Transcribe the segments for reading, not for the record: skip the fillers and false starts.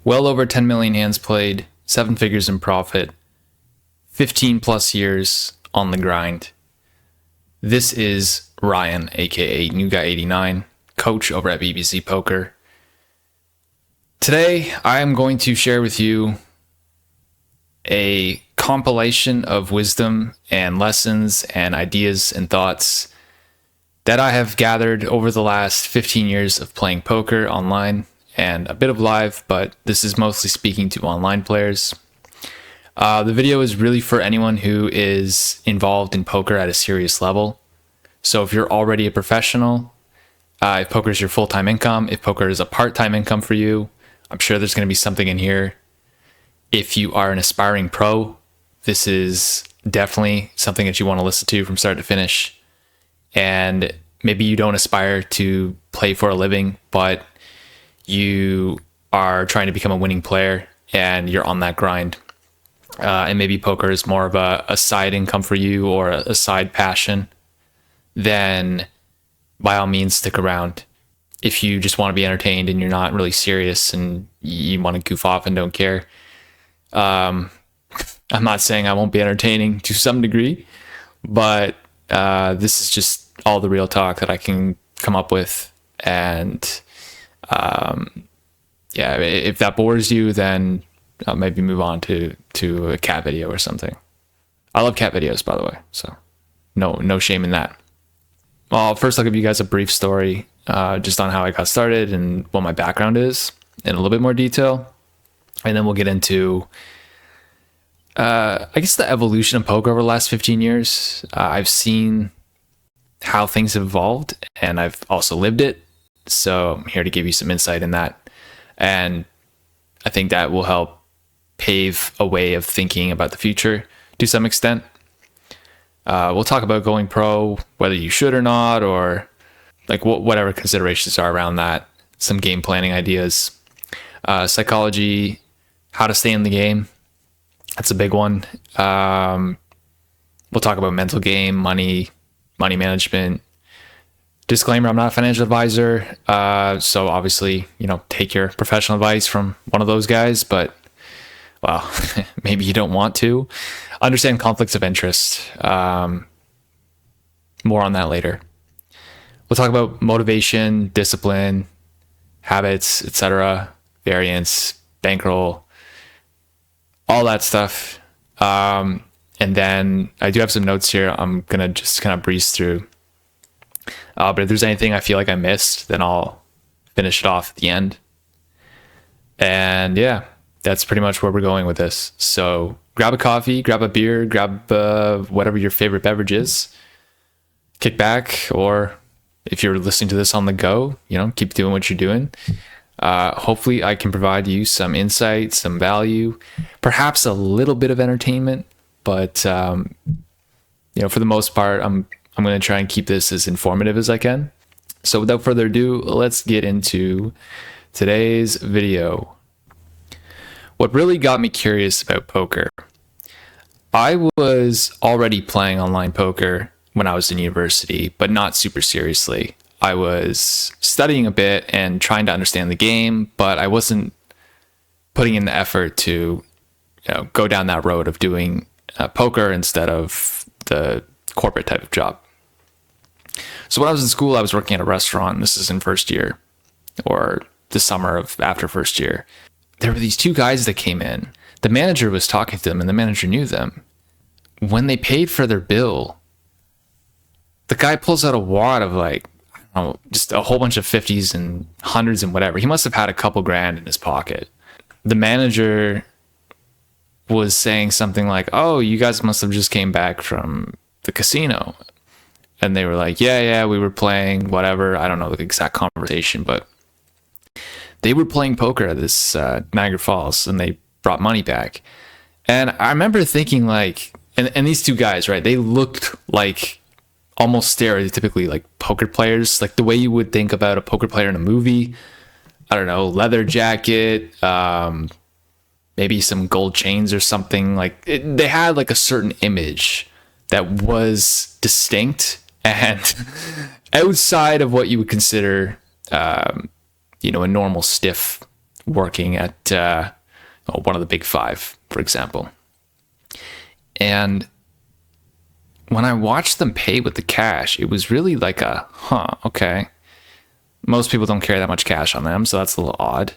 well over 10 million hands played, 7 figures in profit, 15 plus years on the grind. This is Ryan, aka New Guy 89, coach over at BBC Poker. Today, I am going to share with you a compilation of wisdom and lessons and ideas and thoughts that I have gathered over the last 15 years of playing poker online and a bit of live, but this is mostly speaking to online players. The video is really for anyone who is involved in poker at a serious level. So if you're already a professional, if poker is your full-time income, if poker is a part-time income for you, I'm sure there's going to be something in here. If you are an aspiring pro, this is definitely something that you want to listen to from start to finish. And maybe you don't aspire to play for a living, but you are trying to become a winning player and you're on that grind. And maybe poker is more of a side income for you or a side passion, then by all means stick around. If you just want to be entertained and you're not really serious and you want to goof off and don't care, I'm not saying I won't be entertaining to some degree, but this is just all the real talk that I can come up with. And if that bores you, then I'll maybe move on to a cat video or something. I love cat videos, by the way, so no shame in that. Well, first I'll give you guys a brief story just on how I got started and what my background is in a little bit more detail. And then we'll get into, I guess, the evolution of poker over the last 15 years. I've seen how things have evolved, and I've also lived it. So I'm here to give you some insight in that. And I think that will help pave a way of thinking about the future to some extent. We'll talk about going pro, whether you should or not, or like whatever considerations are around that. Some game planning ideas, psychology, how to stay in the game. That's a big one. We'll talk about mental game, money management. Disclaimer, I'm not a financial advisor. So obviously, take your professional advice from one of those guys, but well, maybe you don't want to. Understand conflicts of interest. More on that later. We'll talk about motivation, discipline, habits, etc., variance, bankroll, all that stuff. And then I do have some notes here I'm going to just kind of breeze through. But if there's anything I feel like I missed, then I'll finish it off at the end. And yeah, that's pretty much where we're going with this. So grab a coffee, grab a beer, grab whatever your favorite beverage is. Kick back, or if you're listening to this on the go, keep doing what you're doing. Hopefully I can provide you some insight, some value, perhaps a little bit of entertainment, but for the most part, I'm going to try and keep this as informative as I can. So without further ado, let's get into today's video. What really got me curious about poker, I was already playing online poker when I was in university, but not super seriously. I was studying a bit and trying to understand the game, but I wasn't putting in the effort to go down that road of doing poker instead of the corporate type of job. So when I was in school, I was working at a restaurant. This is in first year, or the summer of after first year. There were these two guys that came in. The manager was talking to them, and the manager knew them. When they paid for their bill, the guy pulls out a wad of just a whole bunch of 50s and hundreds and whatever. He must have had a couple grand in his pocket. The manager was saying something like, "Oh, you guys must have just came back from the casino." And they were like, yeah, we were playing whatever. I don't know the exact conversation, but they were playing poker at this Niagara Falls, and they brought money back. And I remember thinking and these two guys, right, they looked like almost stereotypically like poker players, like the way you would think about a poker player in a movie. I don't know, leather jacket, maybe some gold chains or something. They had like a certain image that was distinct and outside of what you would consider, a normal stiff working at one of the big five, for example. And when I watched them pay with the cash, it was really like okay. Most people don't carry that much cash on them, so that's a little odd.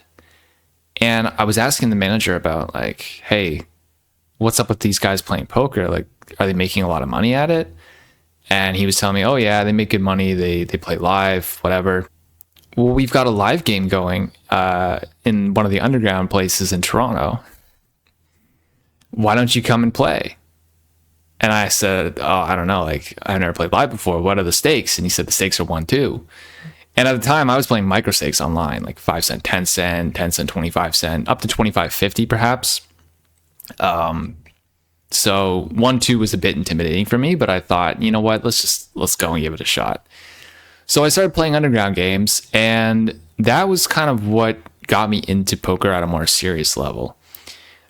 And I was asking the manager about like, hey, what's up with these guys playing poker? Like, are they making a lot of money at it? And he was telling me, oh yeah, they make good money. They play live, whatever. Well, we've got a live game going in one of the underground places in Toronto. Why don't you come and play? And I said, oh, I don't know. Like, I've never played live before. What are the stakes? And he said the stakes are 1-2. And at the time I was playing micro stakes online, like 5 cent, 10 cent, 10 cent, 25 cent, up to 25.50 perhaps. So 1-2 was a bit intimidating for me, but I thought, you know what, let's go and give it a shot. So I started playing underground games, and that was kind of what got me into poker at a more serious level.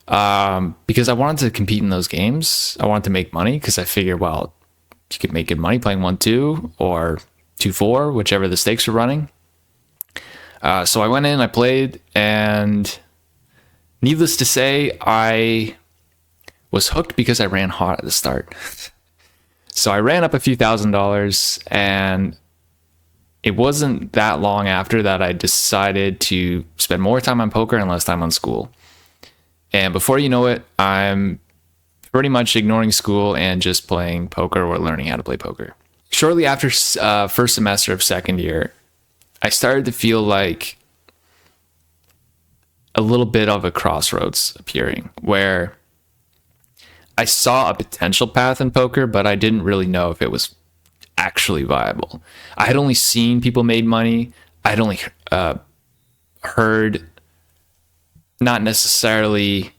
Because I wanted to compete in those games. I wanted to make money because I figured, well, you could make good money playing 1-2 or 2-4, whichever the stakes were running. So I went in, I played, and needless to say, I was hooked because I ran hot at the start. So I ran up a few $1,000s, and it wasn't that long after that I decided to spend more time on poker and less time on school. And before you know it, I'm pretty much ignoring school and just playing poker or learning how to play poker. Shortly after first semester of second year, I started to feel like a little bit of a crossroads appearing where I saw a potential path in poker, but I didn't really know if it was actually viable. I had only seen people made money. I had only heard, not necessarily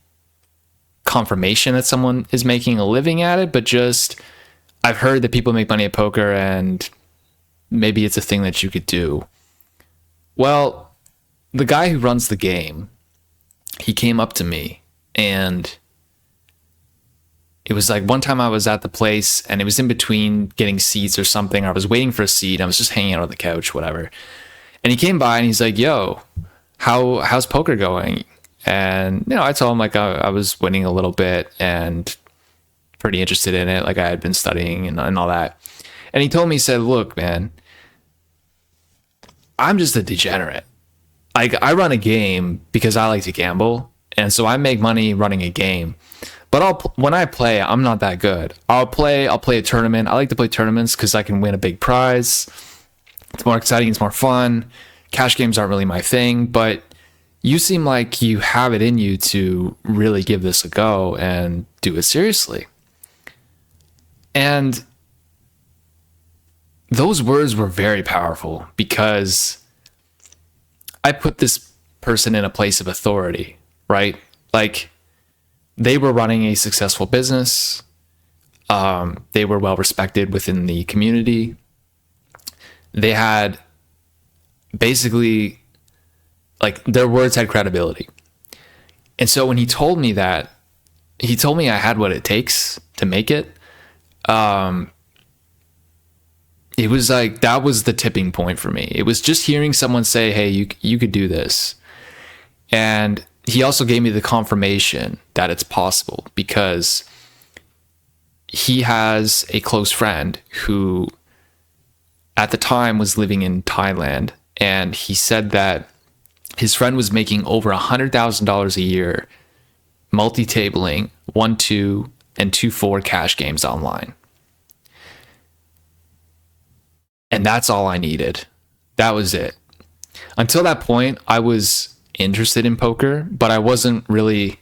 confirmation that someone is making a living at it, but just I've heard that people make money at poker and maybe it's a thing that you could do. Well, the guy who runs the game, he came up to me, and it was like one time I was at the place and it was in between getting seats or something. I was waiting for a seat. I was just hanging out on the couch, whatever. And he came by and he's like, yo, how's poker going? And, I told him like I was winning a little bit and pretty interested in it. Like I had been studying and all that. And he told me, he said, look, man, I'm just a degenerate. Like I run a game because I like to gamble. And so I make money running a game. But when I play, I'm not that good. I'll play a tournament. I like to play tournaments because I can win a big prize. It's more exciting. It's more fun. Cash games aren't really my thing, but you seem like you have it in you to really give this a go and do it seriously. And those words were very powerful because I put this person in a place of authority, right? Like they were running a successful business. They were well respected within the community. They had basically, like, their words had credibility. And so when he told me that, he told me I had what it takes to make it. It was like, that was the tipping point for me. It was just hearing someone say, hey, you could do this. And he also gave me the confirmation that it's possible because he has a close friend who at the time was living in Thailand. And he said that his friend was making over $100,000 a year multi-tabling 1-2 and 2-4 cash games online. And that's all I needed. That was it. Until that point, I was interested in poker, but I wasn't really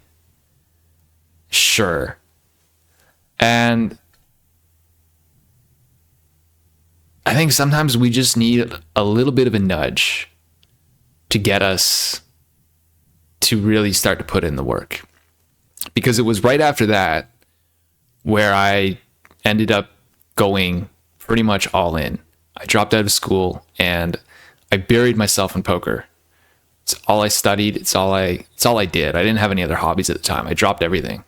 sure. And I think sometimes we just need a little bit of a nudge to get us to really start to put in the work. Because it was right after that where I ended up going pretty much all in. I dropped out of school and I buried myself in poker. It's all I studied. It's all I did. I didn't have any other hobbies at the time. I dropped everything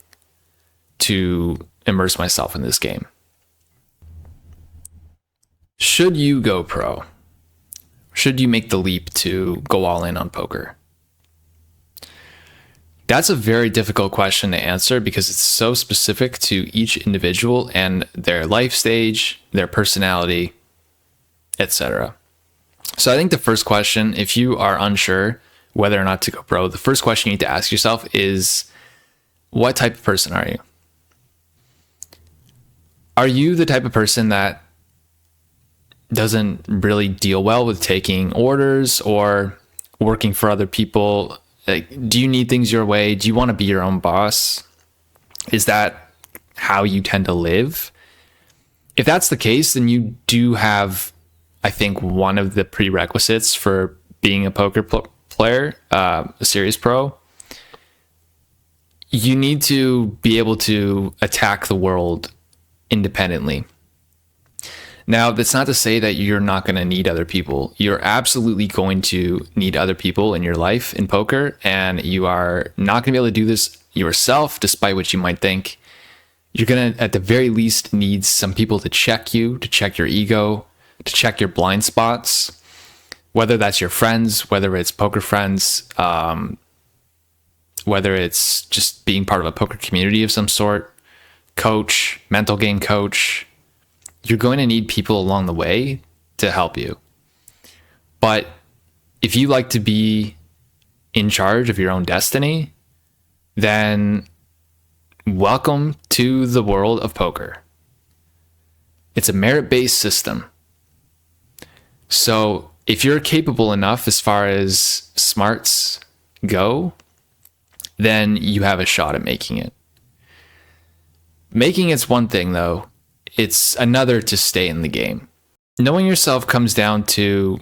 to immerse myself in this game. Should you go pro? Should you make the leap to go all in on poker? That's a very difficult question to answer because it's so specific to each individual and their life stage, their personality, etc. So I think the first question, if you are unsure whether or not to go pro, the first question you need to ask yourself is, what type of person are you? Are you the type of person that doesn't really deal well with taking orders or working for other people? Like, do you need things your way? Do you want to be your own boss? Is that how you tend to live? If that's the case, then you do have, I think, one of the prerequisites for being a poker player, a serious pro. You need to be able to attack the world independently. Now, that's not to say that you're not going to need other people. You're absolutely going to need other people in your life in poker, and you are not going to be able to do this yourself, despite what you might think. You're going to, at the very least, need some people to check you, to check your ego, to check your blind spots, whether that's your friends, whether it's poker friends, whether it's just being part of a poker community of some sort, coach, mental game coach. You're going to need people along the way to help you. But if you like to be in charge of your own destiny, then welcome to the world of poker. It's a merit-based system. So if you're capable enough as far as smarts go, then you have a shot at making it. Making it's one thing, though. It's another to stay in the game. Knowing yourself comes down to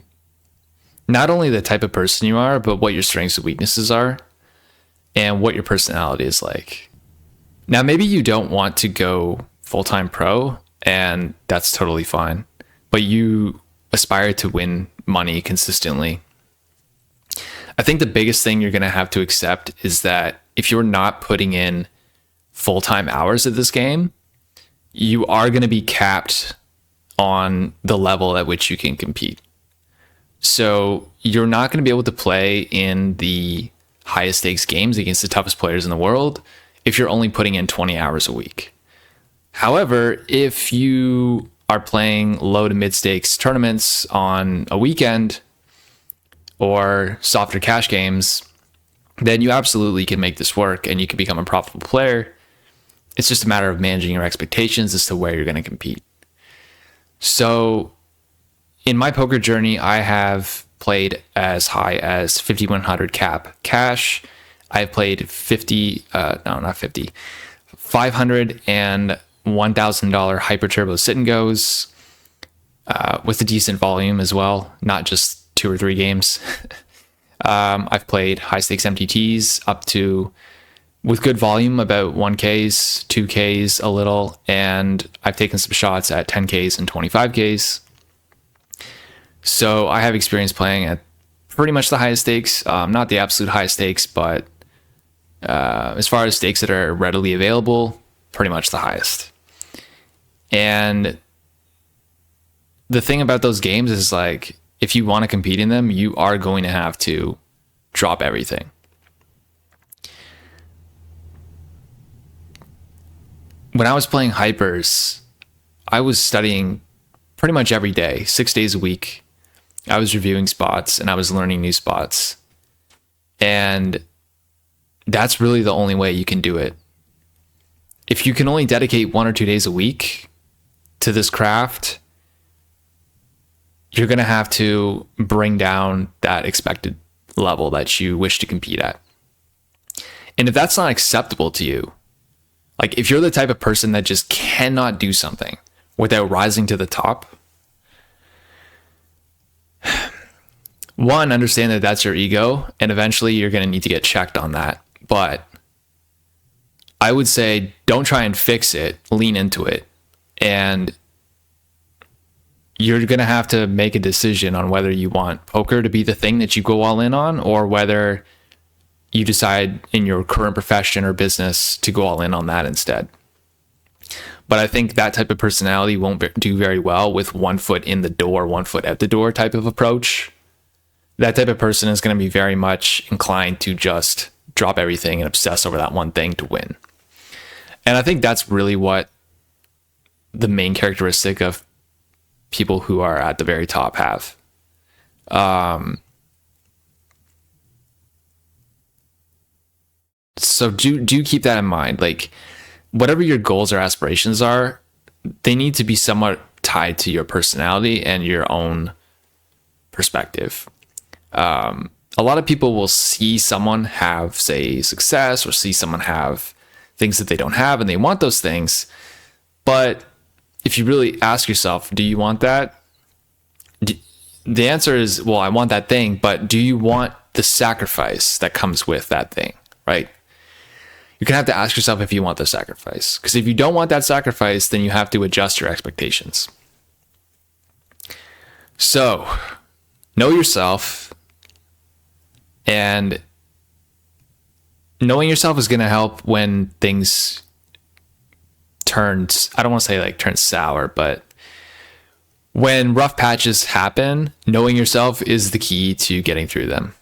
not only the type of person you are, but what your strengths and weaknesses are and what your personality is like. Now, maybe you don't want to go full-time pro, and that's totally fine, but you aspire to win money consistently. I think the biggest thing you're going to have to accept is that if you're not putting in full-time hours at this game, you are going to be capped on the level at which you can compete. So you're not going to be able to play in the highest stakes games against the toughest players in the world if you're only putting in 20 hours a week. However, if you are playing low to mid stakes tournaments on a weekend or softer cash games, then you absolutely can make this work and you can become a profitable player. It's just a matter of managing your expectations as to where you're going to compete. So in my poker journey, I have played as high as 5,100 cap cash. I've played $500 and $1,000 hyper turbo sit and goes with a decent volume as well, not just 2 or 3 games. I've played high stakes MTTs up to, with good volume, about 1Ks, 2Ks a little, and I've taken some shots at 10Ks and 25Ks. So I have experience playing at pretty much the highest stakes, not the absolute highest stakes, but as far as stakes that are readily available, pretty much the highest. And the thing about those games is, like, if you want to compete in them, you are going to have to drop everything. When I was playing hypers, I was studying pretty much every day, 6 days a week. I was reviewing spots and I was learning new spots. And that's really the only way you can do it. If you can only dedicate 1 or 2 days a week to this craft, you're going to have to bring down that expected level that you wish to compete at. And if that's not acceptable to you, like if you're the type of person that just cannot do something without rising to the top, one, understand that that's your ego, and eventually you're going to need to get checked on that. But I would say don't try and fix it, lean into it. And you're going to have to make a decision on whether you want poker to be the thing that you go all in on, or whether you decide in your current profession or business to go all in on that instead. But I think that type of personality won't do very well with 1 foot in the door, 1 foot out the door type of approach. That type of person is going to be very much inclined to just drop everything and obsess over that one thing to win. And I think that's really what the main characteristic of people who are at the very top have. So do keep that in mind. Like, whatever your goals or aspirations are, they need to be somewhat tied to your personality and your own perspective. A lot of people will see someone have, say, success, or see someone have things that they don't have, and they want those things. But if you really ask yourself, do you want that? The answer is, well, I want that thing, but do you want the sacrifice that comes with that thing, right? You're going to have to ask yourself if you want the sacrifice. Because if you don't want that sacrifice, then you have to adjust your expectations. So, know yourself. And knowing yourself is going to help when things turn, I don't want to say like turn sour, but when rough patches happen, knowing yourself is the key to getting through them.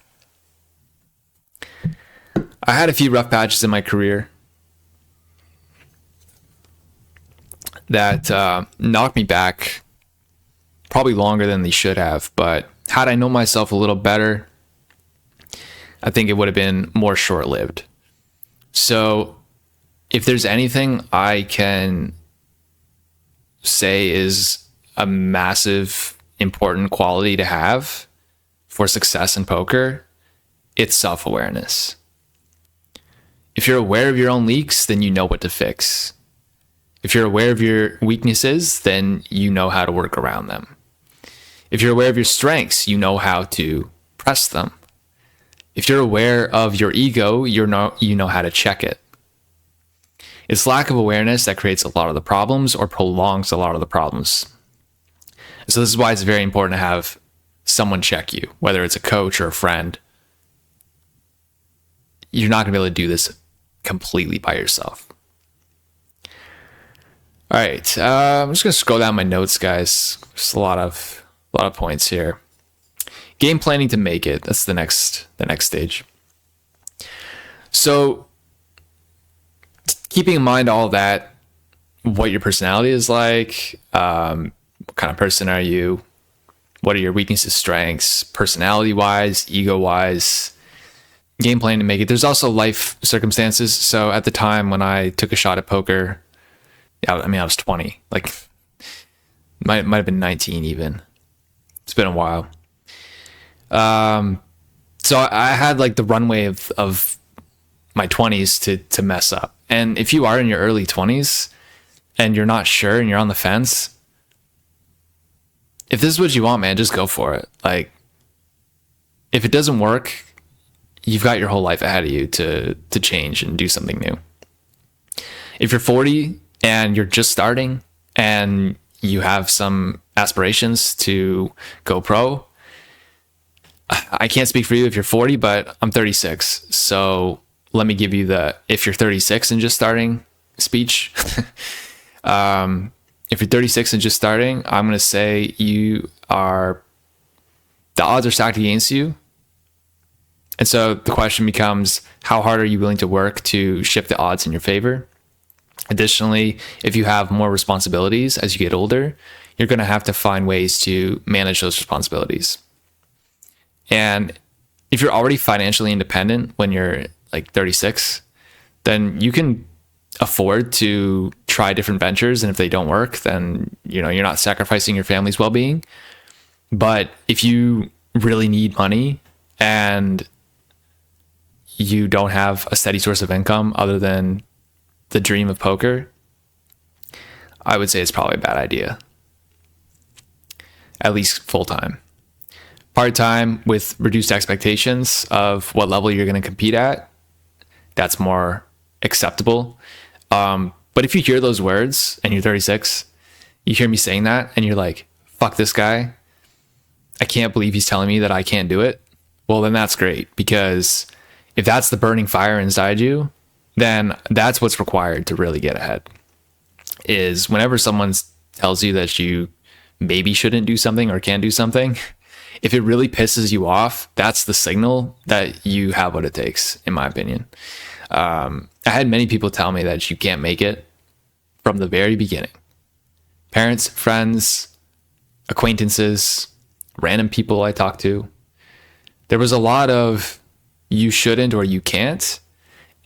I had a few rough patches in my career that knocked me back probably longer than they should have. But had I known myself a little better, I think it would have been more short-lived. So if there's anything I can say is a massive, important quality to have for success in poker, it's self-awareness. If you're aware of your own leaks, then you know what to fix. If you're aware of your weaknesses, then you know how to work around them. If you're aware of your strengths, you know how to press them. If you're aware of your ego, you know how to check it. It's lack of awareness that creates a lot of the problems or prolongs a lot of the problems. So this is why it's very important to have someone check you, whether it's a coach or a friend. You're not going to be able to do this completely by yourself. All right, I'm just going to scroll down my notes, guys. Just a lot of points here. Game planning to make it. That's the next stage. So keeping in mind all that, what your personality is like, what kind of person are you? What are your weaknesses, strengths, personality-wise, ego-wise? Game planning to make it. There's also life circumstances. So at the time when I took a shot at poker, I was 20. Like, might have been 19 even. It's been a while. So I had like the runway of my 20s to mess up. And if you are in your early 20s and you're not sure and you're on the fence, if this is what you want, man, just go for it. Like, if it doesn't work, you've got your whole life ahead of you to change and do something new. If you're 40 and you're just starting and you have some aspirations to go pro, I can't speak for you if you're 40, but I'm 36. So let me give you the, if you're 36 and just starting speech. If you're 36 and just starting, I'm going to say the odds are stacked against you. And so the question becomes, how hard are you willing to work to shift the odds in your favor? Additionally, if you have more responsibilities as you get older, you're going to have to find ways to manage those responsibilities. And if you're already financially independent when you're like 36, then you can afford to try different ventures. And if they don't work, then you're not sacrificing your family's well-being. But if you really need money and you don't have a steady source of income other than the dream of poker, I would say it's probably a bad idea. At least full-time. Part-time with reduced expectations of what level you're going to compete at, that's more acceptable. But if you hear those words and you're 36, you hear me saying that and you're like, fuck this guy, I can't believe he's telling me that I can't do it. Well, then that's great, because if that's the burning fire inside you, then that's what's required to really get ahead. Is whenever someone tells you that you maybe shouldn't do something or can't do something, If it really pisses you off, that's the signal that you have what it takes, in my opinion. I had many people tell me that you can't make it from the very beginning. Parents, friends, acquaintances, random people I talked to. There was a lot of you shouldn't or you can't.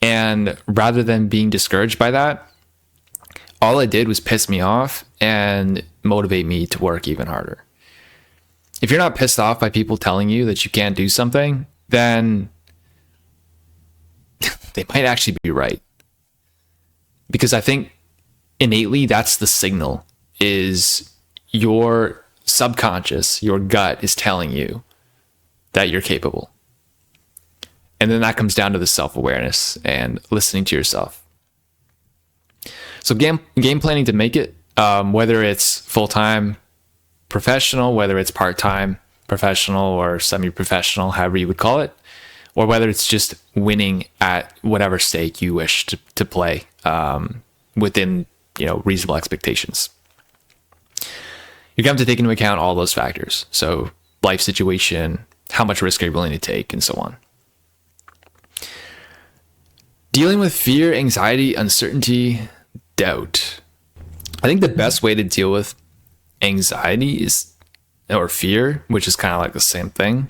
And rather than being discouraged by that, all it did was piss me off and motivate me to work even harder. If you're not pissed off by people telling you that you can't do something, then they might actually be right. Because I think innately that's the signal, is your subconscious, your gut is telling you that you're capable. And then that comes down to the self-awareness and listening to yourself. So game planning to make it, whether it's full-time professional, whether it's part-time professional or semi-professional, however you would call it, or whether it's just winning at whatever stake you wish to play within reasonable expectations. You're going to have to take into account all those factors. So life situation, how much risk are you willing to take, and so on. Dealing with fear, anxiety, uncertainty, doubt. I think the best way to deal with anxiety or fear, which is kind of like the same thing,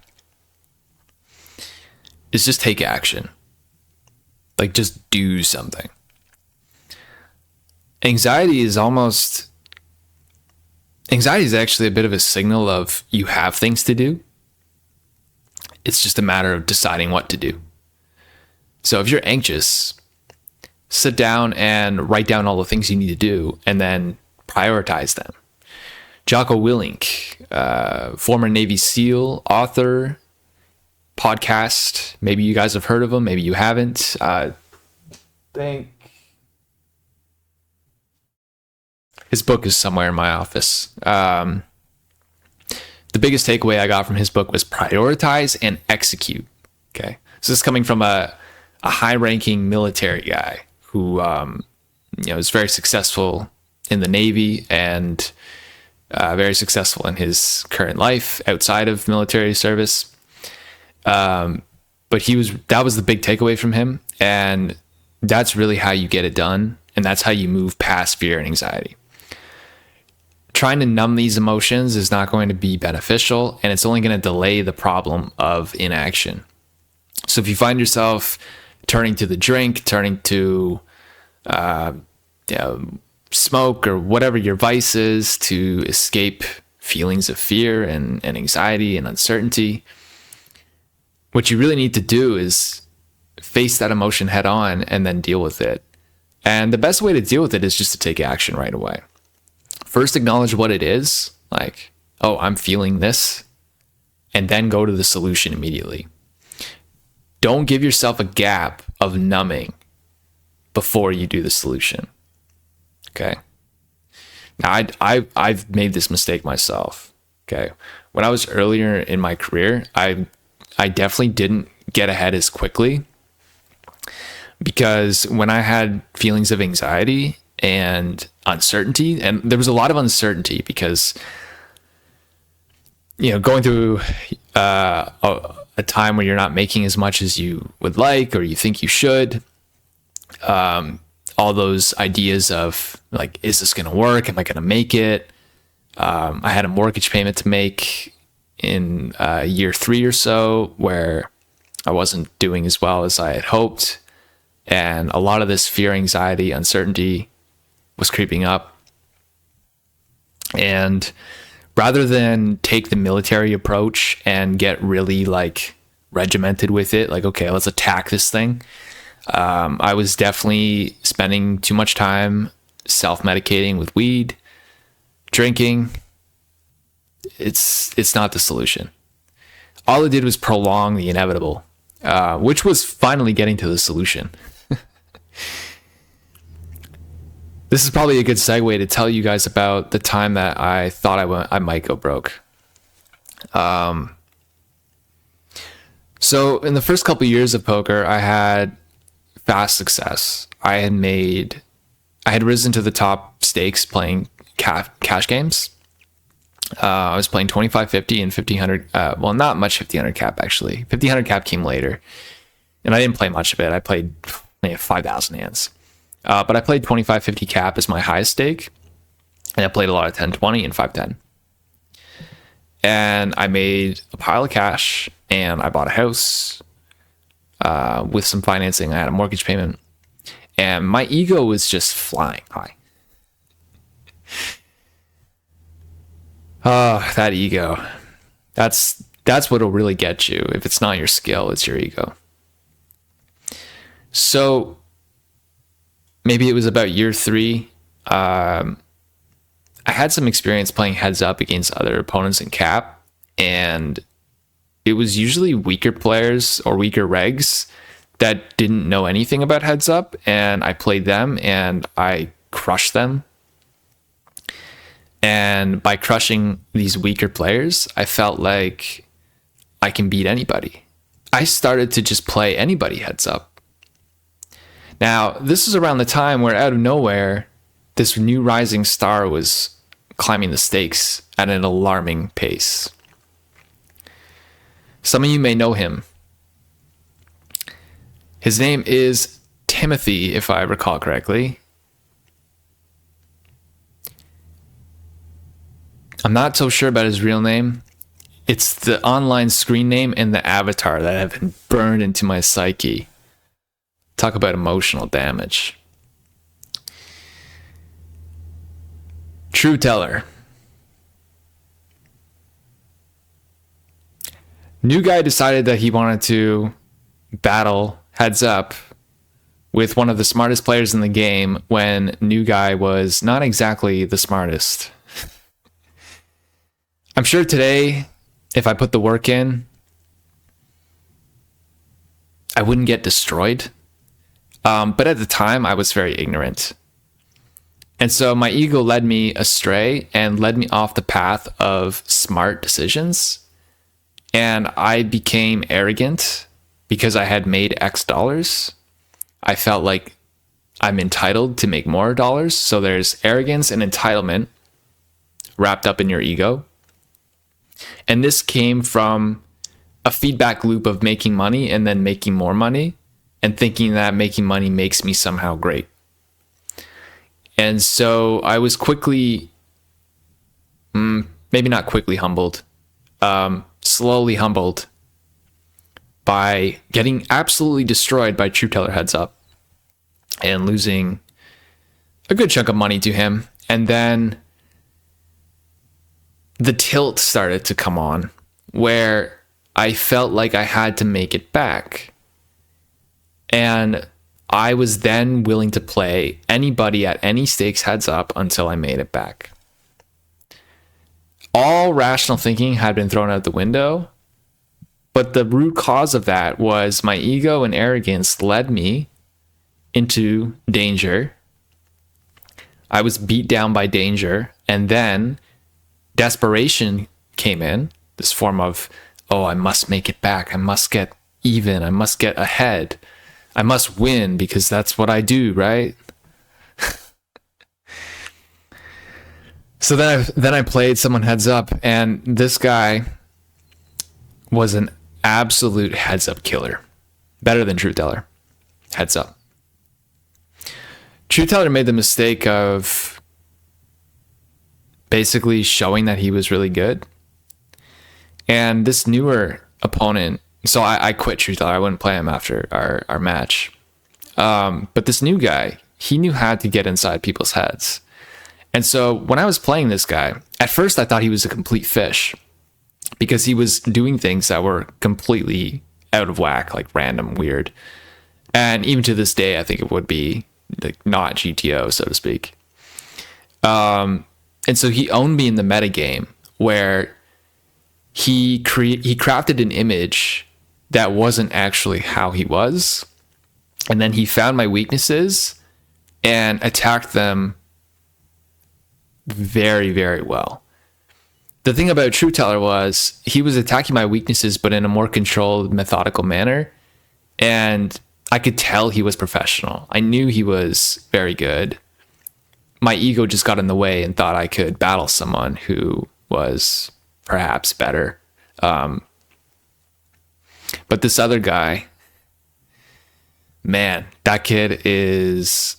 is just take action. Like, just do something. Anxiety is actually a bit of a signal of you have things to do. It's just a matter of deciding what to do. So if you're anxious, sit down and write down all the things you need to do and then prioritize them. Jocko Willink, former Navy SEAL, author, podcast. Maybe you guys have heard of him. Maybe you haven't. His book is somewhere in my office. The biggest takeaway I got from his book was prioritize and execute. Okay. So this is coming from a high-ranking military guy who is very successful in the Navy and very successful in his current life outside of military service. But that was the big takeaway from him, and that's really how you get it done, and that's how you move past fear and anxiety. Trying to numb these emotions is not going to be beneficial, and it's only going to delay the problem of inaction. So if you find yourself turning to the drink, turning to smoke or whatever your vice is to escape feelings of fear and anxiety and uncertainty, what you really need to do is face that emotion head on and then deal with it. And the best way to deal with it is just to take action right away. First, acknowledge what it is, like, oh, I'm feeling this, and then go to the solution immediately. Don't give yourself a gap of numbing before you do the solution. Okay. Now, I've made this mistake myself. Okay. When I was earlier in my career, I definitely didn't get ahead as quickly, because when I had feelings of anxiety and uncertainty, and there was a lot of uncertainty because, going through a time where you're not making as much as you would like or you think you should, all those ideas of like, is this going to work? Am I going to make it? I had a mortgage payment to make in year 3 or so where I wasn't doing as well as I had hoped. And a lot of this fear, anxiety, uncertainty was creeping up. And rather than take the military approach and get really like regimented with it, like, okay, let's attack this thing, I was definitely spending too much time self-medicating with weed, drinking. It's not the solution. All it did was prolong the inevitable, which was finally getting to the solution. This is probably a good segue to tell you guys about the time that I thought I might go broke. So in the first couple of years of poker, I had fast success. I had risen to the top stakes playing cash games. I was playing 2550 and 1500. Well, not much 1500 cap actually. 1500 cap came later, and I didn't play much of it. I played 5,000 hands, but I played 2550 cap as my highest stake, and I played a lot of 1020 and 510. And I made a pile of cash, and I bought a house with some financing. I had a mortgage payment, and my ego was just flying high. That ego. That's what'll really get you. If it's not your skill, it's your ego. So maybe it was about year 3. I had some experience playing heads up against other opponents in cap, and it was usually weaker players or weaker regs that didn't know anything about heads up, and I played them and I crushed them. And by crushing these weaker players, I felt like I can beat anybody. I started to just play anybody heads up. Now, this is around the time where out of nowhere, this new rising star was climbing the stakes at an alarming pace. Some of you may know him. His name is Timothy, if I recall correctly. I'm not so sure about his real name. It's the online screen name and the avatar that have been burned into my psyche. Talk about emotional damage. True teller. New guy decided that he wanted to battle heads up with one of the smartest players in the game when new guy was not exactly the smartest. I'm sure today, if I put the work in, I wouldn't get destroyed. But at the time, I was very ignorant. And so my ego led me astray and led me off the path of smart decisions. And I became arrogant because I had made X dollars. I felt like I'm entitled to make more dollars. So there's arrogance and entitlement wrapped up in your ego. And this came from a feedback loop of making money and then making more money and thinking that making money makes me somehow great. And so I was quickly, maybe not quickly humbled, slowly humbled by getting absolutely destroyed by True Teller heads up and losing a good chunk of money to him. And then the tilt started to come on where I felt like I had to make it back. And I was then willing to play anybody at any stakes heads up until I made it back. All rational thinking had been thrown out the window, but the root cause of that was my ego and arrogance led me into danger. I was beat down by danger, and then desperation came in, this form of, oh, I must make it back. I must get even. I must get ahead. I must win because that's what I do, right? So then I played someone heads up, and this guy was an absolute heads up killer. Better than True Teller. Heads up. True Teller made the mistake of basically showing that he was really good. And this newer opponent, so I quit True Teller. I wouldn't play him after our match. But this new guy, he knew how to get inside people's heads. And so when I was playing this guy, at first I thought he was a complete fish because he was doing things that were completely out of whack, like random, weird. And even to this day, I think it would be like not GTO, so to speak. And so he owned me in the metagame where he crafted an image that wasn't actually how he was. And then he found my weaknesses and attacked them very, very well. The thing about True Teller was he was attacking my weaknesses, but in a more controlled, methodical manner. And I could tell he was professional. I knew he was very good. My ego just got in the way and thought I could battle someone who was perhaps better. But this other guy, man, that kid was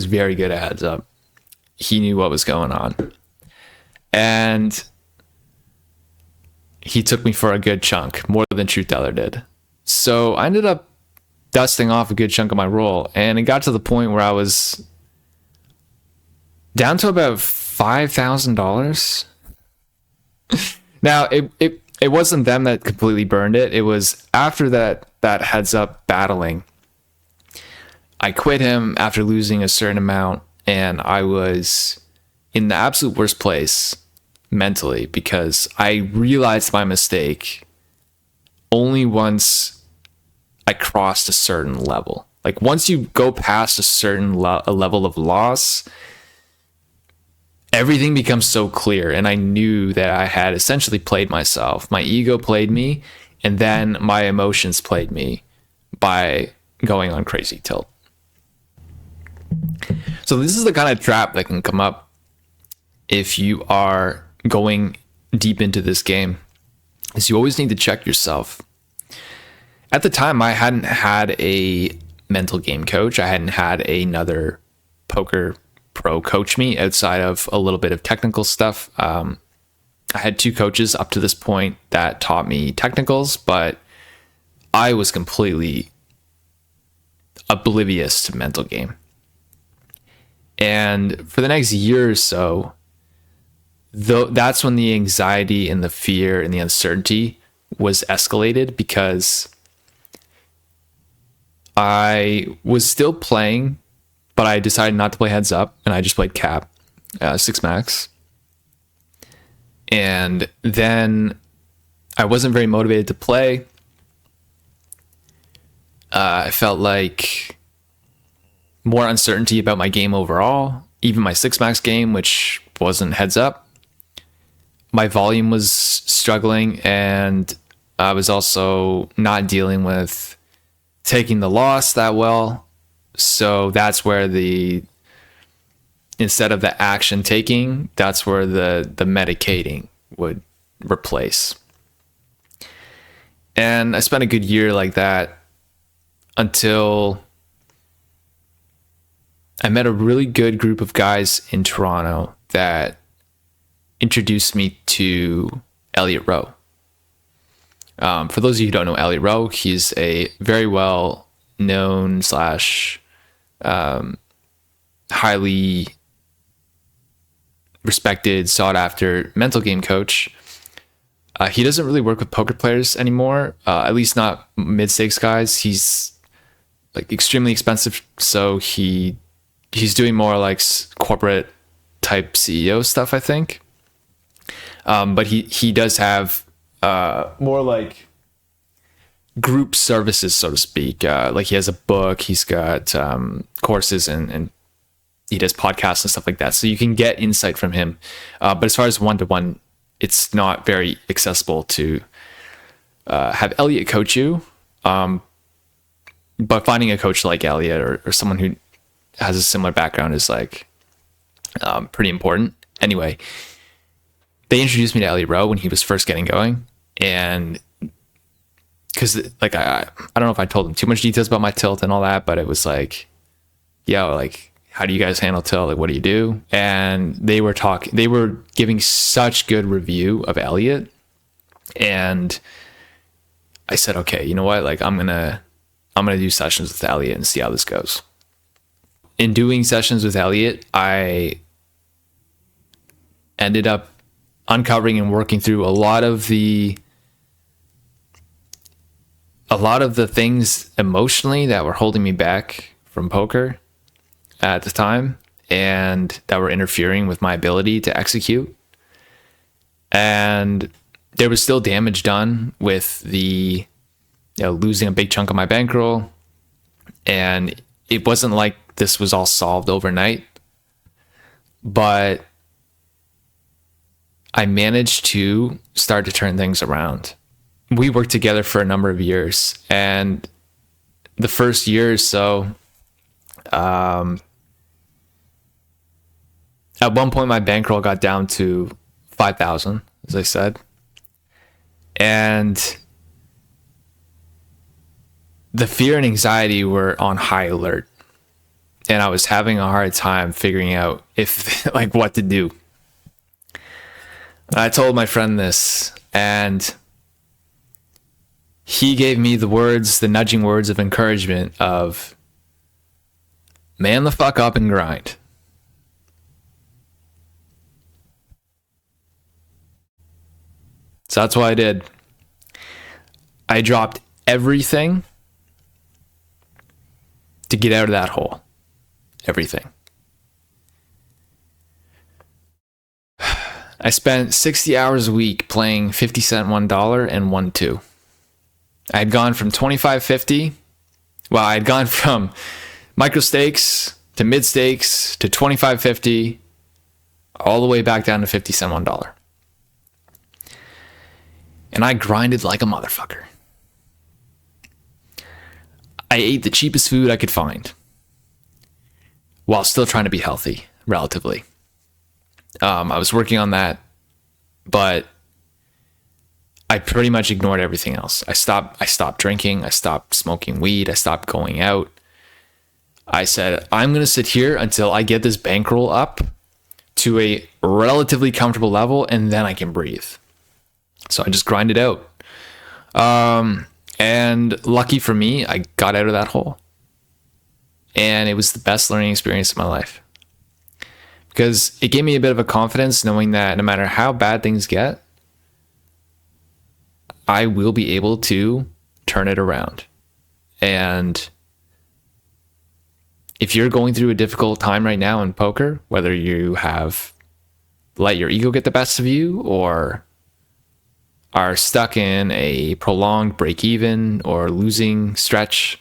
very good at heads up. He knew what was going on. And he took me for a good chunk, more than Truth Teller did. So I ended up dusting off a good chunk of my roll, and it got to the point where I was down to about $5,000. Now, it wasn't them that completely burned it. It was after that heads up battling. I quit him after losing a certain amount, and I was in the absolute worst place mentally because I realized my mistake only once I crossed a certain level. Like once you go past a certain level of loss, everything becomes so clear. And I knew that I had essentially played myself. My ego played me, and then my emotions played me by going on crazy tilt. So this is the kind of trap that can come up if you are going deep into this game, is you always need to check yourself. At the time, I hadn't had a mental game coach. I hadn't had another poker pro coach me outside of a little bit of technical stuff. I had 2 coaches up to this point that taught me technicals, but I was completely oblivious to mental game. And for the next year or so, that's when the anxiety and the fear and the uncertainty was escalated, because I was still playing, but I decided not to play heads up, and I just played cap, 6 max. And then I wasn't very motivated to play. I felt like more uncertainty about my game overall, even my 6 max game, which wasn't heads up. My volume was struggling, and I was also not dealing with taking the loss that well. So that's where instead of the action taking, that's where the medicating would replace. And I spent a good year like that until I met a really good group of guys in Toronto that introduced me to Elliot Rowe. For those of you who don't know Elliot Rowe, he's a very well known / highly respected, sought after mental game coach. He doesn't really work with poker players anymore, at least not mid-stakes guys. He's like extremely expensive, so he's doing more like corporate type CEO stuff, I think. But he does have more like group services, so to speak. Like he has a book, he's got courses, and he does podcasts and stuff like that. So you can get insight from him. But as far as one-to-one, it's not very accessible to have Elliot coach you. But finding a coach like Elliot or someone who has a similar background is like pretty important. Anyway, they introduced me to Elliot Rowe when he was first getting going, and because like I don't know if I told them too much details about my tilt and all that, but it was like, yo, like, how do you guys handle tilt? Like, what do you do? And they were giving such good review of Elliot, and I said, okay, you know what? Like, I'm gonna do sessions with Elliot and see how this goes. In doing sessions with Elliot, I ended up uncovering and working through a lot of the things emotionally that were holding me back from poker at the time, and that were interfering with my ability to execute. And there was still damage done with losing a big chunk of my bankroll, and it wasn't like this was all solved overnight, but I managed to start to turn things around. We worked together for a number of years, and the first year or so, at one point my bankroll got down to 5,000, as I said. And the fear and anxiety were on high alert. And I was having a hard time figuring out like what to do. I told my friend this, and he gave me the nudging words of encouragement of, man the fuck up and grind. So that's what I did. I dropped everything to get out of that hole. Everything. I spent 60 hours a week playing 50 cent $1 and 1-2. I had gone from 25.50. Well, I had gone from micro stakes to mid stakes to 25.50, all the way back down to 50 cent $1. And I grinded like a motherfucker. I ate the cheapest food I could find while still trying to be healthy, relatively. I was working on that, but I pretty much ignored everything else. I stopped drinking. I stopped smoking weed. I stopped going out. I said, I'm going to sit here until I get this bankroll up to a relatively comfortable level, and then I can breathe. So I just grinded out. And lucky for me, I got out of that hole. And it was the best learning experience of my life. Because it gave me a bit of a confidence knowing that no matter how bad things get, I will be able to turn it around. And if you're going through a difficult time right now in poker, whether you have let your ego get the best of you or are stuck in a prolonged break-even or losing stretch,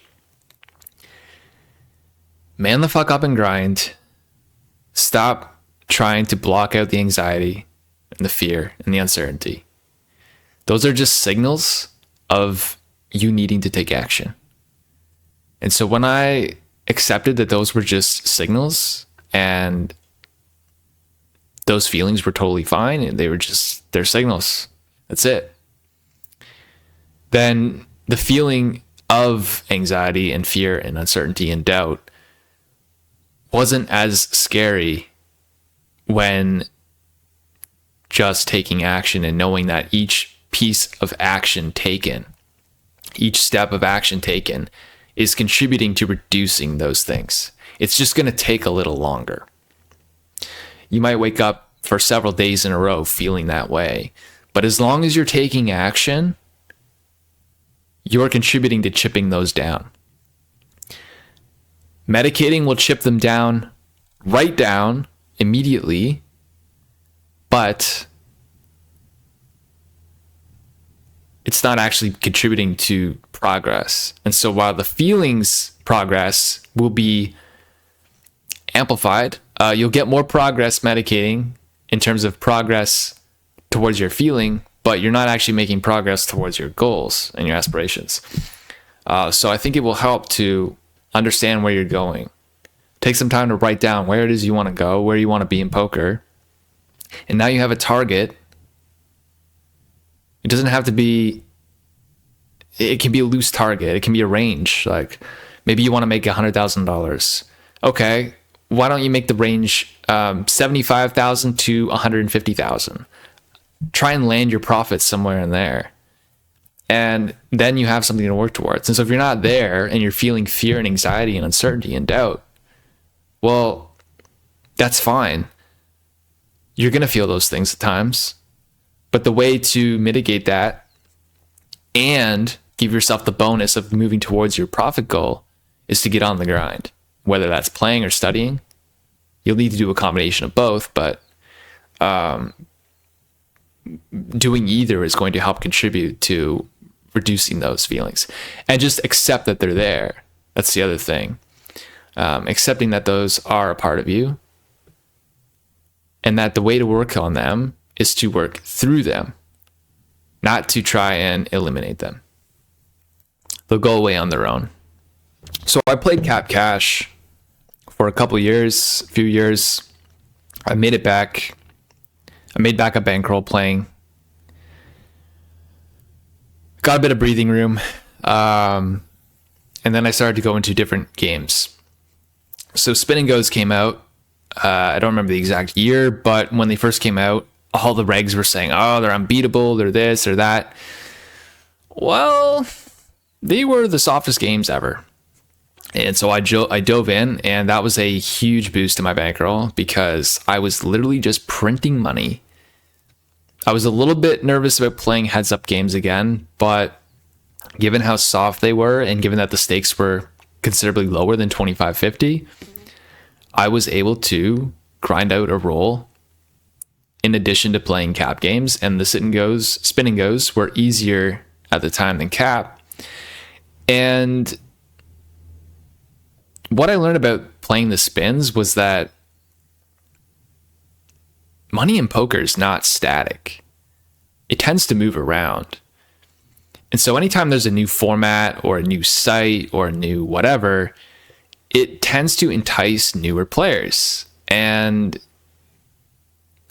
man the fuck up and grind. Stop trying to block out the anxiety and the fear and the uncertainty. Those are just signals of you needing to take action. And so when I accepted that those were just signals and those feelings were totally fine and they're signals, that's it, then the feeling of anxiety and fear and uncertainty and doubt wasn't as scary when just taking action and knowing that each piece of action taken, each step of action taken is contributing to reducing those things. It's just going to take a little longer. You might wake up for several days in a row feeling that way, but as long as you're taking action, you're contributing to chipping those down. Medicating will chip them down, right down immediately, but it's not actually contributing to progress. And so while the feelings progress will be amplified, you'll get more progress medicating in terms of progress towards your feeling, but you're not actually making progress towards your goals and your aspirations. So I think it will help to understand where you're going. Take some time to write down where it is you want to go, where you want to be in poker. And now you have a target. It doesn't have to be, it can be a loose target. It can be a range. Like maybe you want to make $100,000. Okay, why don't you make the range 75,000 to 150,000? Try and land your profits somewhere in there. And then you have something to work towards. And so if you're not there and you're feeling fear and anxiety and uncertainty and doubt, well, that's fine. You're going to feel those things at times. But the way to mitigate that and give yourself the bonus of moving towards your profit goal is to get on the grind, whether that's playing or studying. You'll need to do a combination of both, but doing either is going to help contribute to reducing those feelings. And just accept that they're there. That's the other thing. Accepting that those are a part of you and that the way to work on them is to work through them, not to try and eliminate them. They'll go away on their own. So I played Cap Cash for a few years. I made it back I made back a bankroll playing. Got a bit of breathing room. And then I started to go into different games. So Spin and Goes came out. I don't remember the exact year, but when they first came out, all the regs were saying, oh, they're unbeatable, they're this or that. Well, they were the softest games ever. And so I dove in, and that was a huge boost to my bankroll because I was literally just printing money. I was a little bit nervous about playing heads-up games again, but given how soft they were and given that the stakes were considerably lower than 25.50, I was able to grind out a roll in addition to playing cap games, and the spin and goes were easier at the time than cap. And what I learned about playing the spins was that money in poker is not static. It tends to move around. And so anytime there's a new format or a new site or a new whatever, it tends to entice newer players. And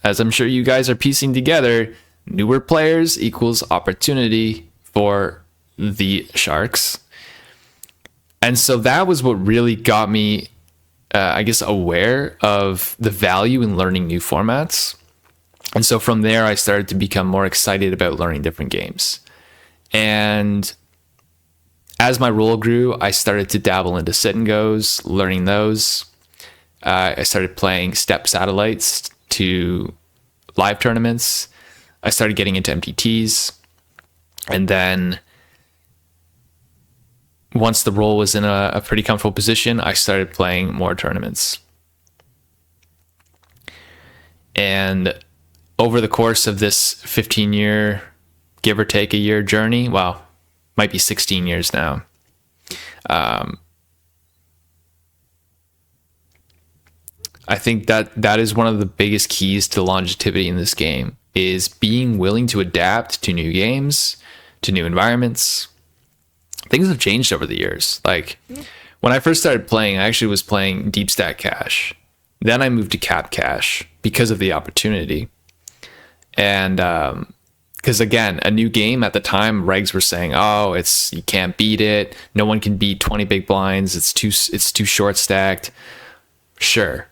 as I'm sure you guys are piecing together, newer players equals opportunity for the sharks. And so that was what really got me, aware of the value in learning new formats. And so from there, I started to become more excited about learning different games. And as my role grew, I started to dabble into sit and goes, learning those. I started playing step satellites to live tournaments. I started getting into MTTs. And then once the role was in a pretty comfortable position, I started playing more tournaments. And over the course of this 15-year, give or take a year journey, well, might be 16 years now, I think that is one of the biggest keys to longevity in this game, is being willing to adapt to new games, to new environments. Things have changed over the years. Like when I first started playing, I actually was playing deep stack cash. Then I moved to cap cash because of the opportunity. And because again, a new game at the time, regs were saying, oh, you can't beat it. No one can beat 20 big blinds. It's too short stacked. Sure.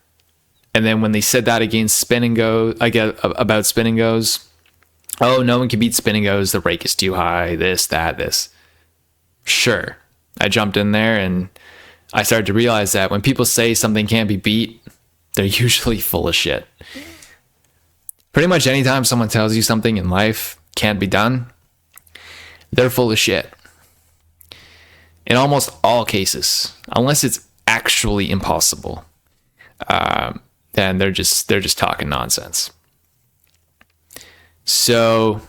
And then when they said that against spin and go, about spin and goes, oh, no one can beat spin and goes. The rake is too high. This. Sure. I jumped in there and I started to realize that when people say something can't be beat, they're usually full of shit. Pretty much anytime someone tells you something in life can't be done, they're full of shit. In almost all cases, unless it's actually impossible, then they're just talking nonsense. So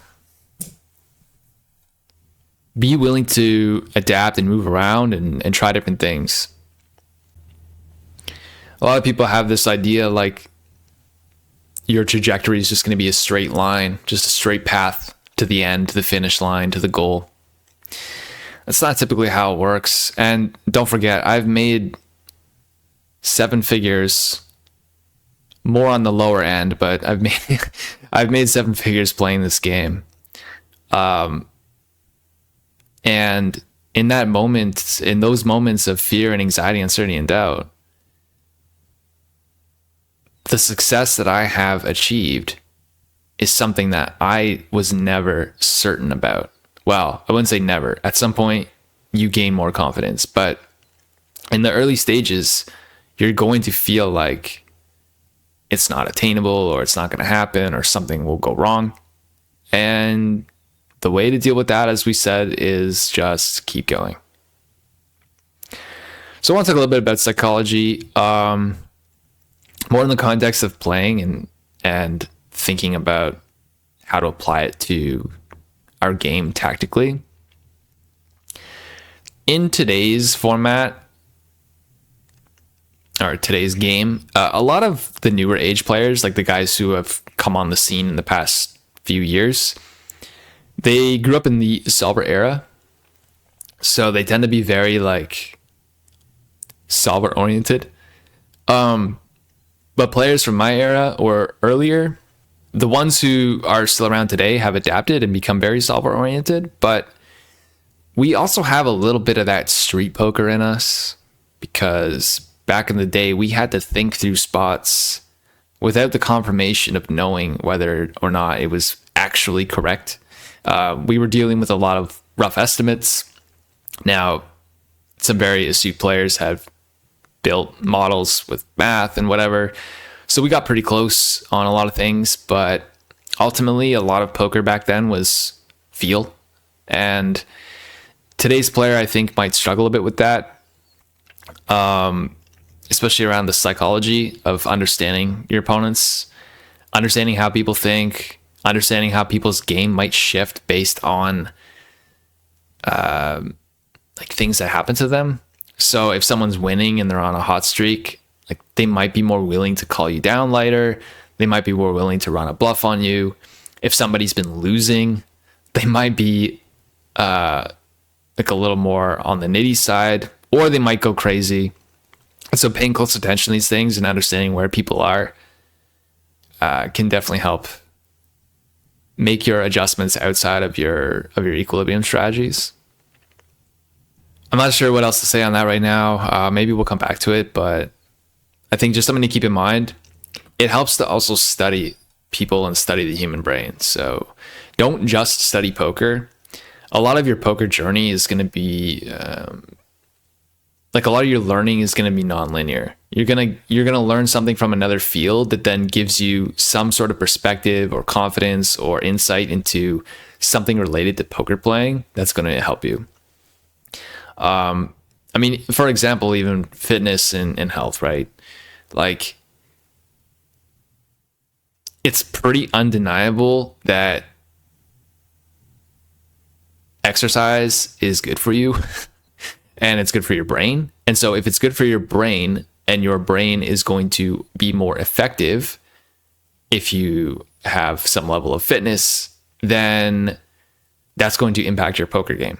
be willing to adapt and move around and try different things. A lot of people have this idea like your trajectory is just going to be a straight line, just a straight path to the end, to the finish line, to the goal. That's not typically how it works. And don't forget, I've made 7 figures, more on the lower end, but I've made 7 figures playing this game. And in those moments of fear and anxiety, uncertainty, and doubt, the success that I have achieved is something that I was never certain about. Well, I wouldn't say never. At some point, you gain more confidence. But in the early stages, you're going to feel like it's not attainable or it's not going to happen or something will go wrong. And the way to deal with that, as we said, is just keep going. So I want to talk a little bit about psychology, more in the context of playing and thinking about how to apply it to our game tactically. In today's format, or today's game, a lot of the newer age players, like the guys who have come on the scene in the past few years, they grew up in the solver era. So they tend to be very like solver oriented. But players from my era or earlier, The ones who are still around today have adapted and become very solver oriented, but we also have a little bit of that street poker in us, because back in the day we had to think through spots without the confirmation of knowing whether or not it was actually correct. We were dealing with a lot of rough estimates. Now, some very astute players have built models with math and whatever, so we got pretty close on a lot of things, but ultimately a lot of poker back then was feel. And today's player, I think, might struggle a bit with that, especially around the psychology of understanding your opponents, understanding how people think, understanding how people's game might shift based on like things that happen to them. So if someone's winning and they're on a hot streak, like they might be more willing to call you down later. They might be more willing to run a bluff on you. If somebody's been losing, they might be like a little more on the nitty side, or they might go crazy. So paying close attention to these things and understanding where people are can definitely help make your adjustments outside of your equilibrium strategies. I'm not sure what else to say on that right now. Maybe we'll come back to it, but I think just something to keep in mind. It helps to also study people and study the human brain. So don't just study poker. A lot of your poker journey is going to be like a lot of your learning is going to be nonlinear. You're gonna learn something from another field that then gives you some sort of perspective or confidence or insight into something related to poker playing that's going to help you. I mean, for example, even fitness and health, right? Like, it's pretty undeniable that exercise is good for you and it's good for your brain. And so if it's good for your brain and your brain is going to be more effective if you have some level of fitness, then that's going to impact your poker game.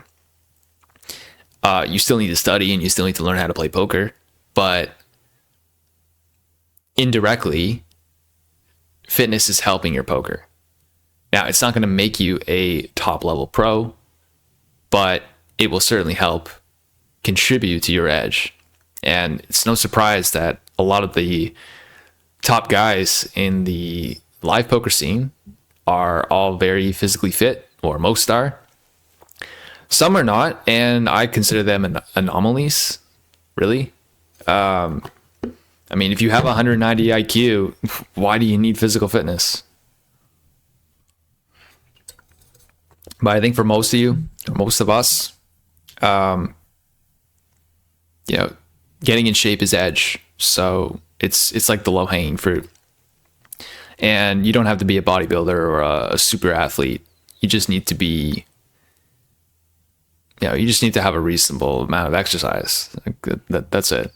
You still need to study and you still need to learn how to play poker, but indirectly, fitness is helping your poker. Now, it's not going to make you a top level pro, but it will certainly help contribute to your edge. And it's no surprise that a lot of the top guys in the live poker scene are all very physically fit, or most are. Some are not, and I consider them anomalies, really. I mean, if you have 190 IQ, why do you need physical fitness? But I think for most of you, or most of us, you know, getting in shape is edge. So it's like the low hanging fruit. And you don't have to be a bodybuilder or a super athlete. You just need to be, you just need to have a reasonable amount of exercise. That's it.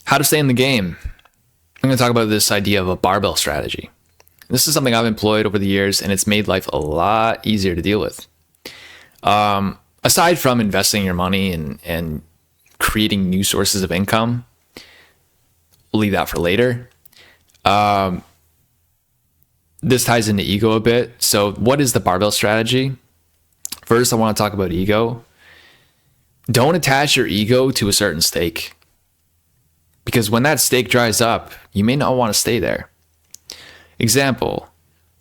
How to stay in the game. I'm going to talk about this idea of a barbell strategy. This is something I've employed over the years, and it's made life a lot easier to deal with. Aside from investing your money and creating new sources of income, we'll leave that for later. This ties into ego a bit. So what is the barbell strategy? First, I want to talk about ego. Don't attach your ego to a certain stake, because when that stake dries up, you may not want to stay there. Example,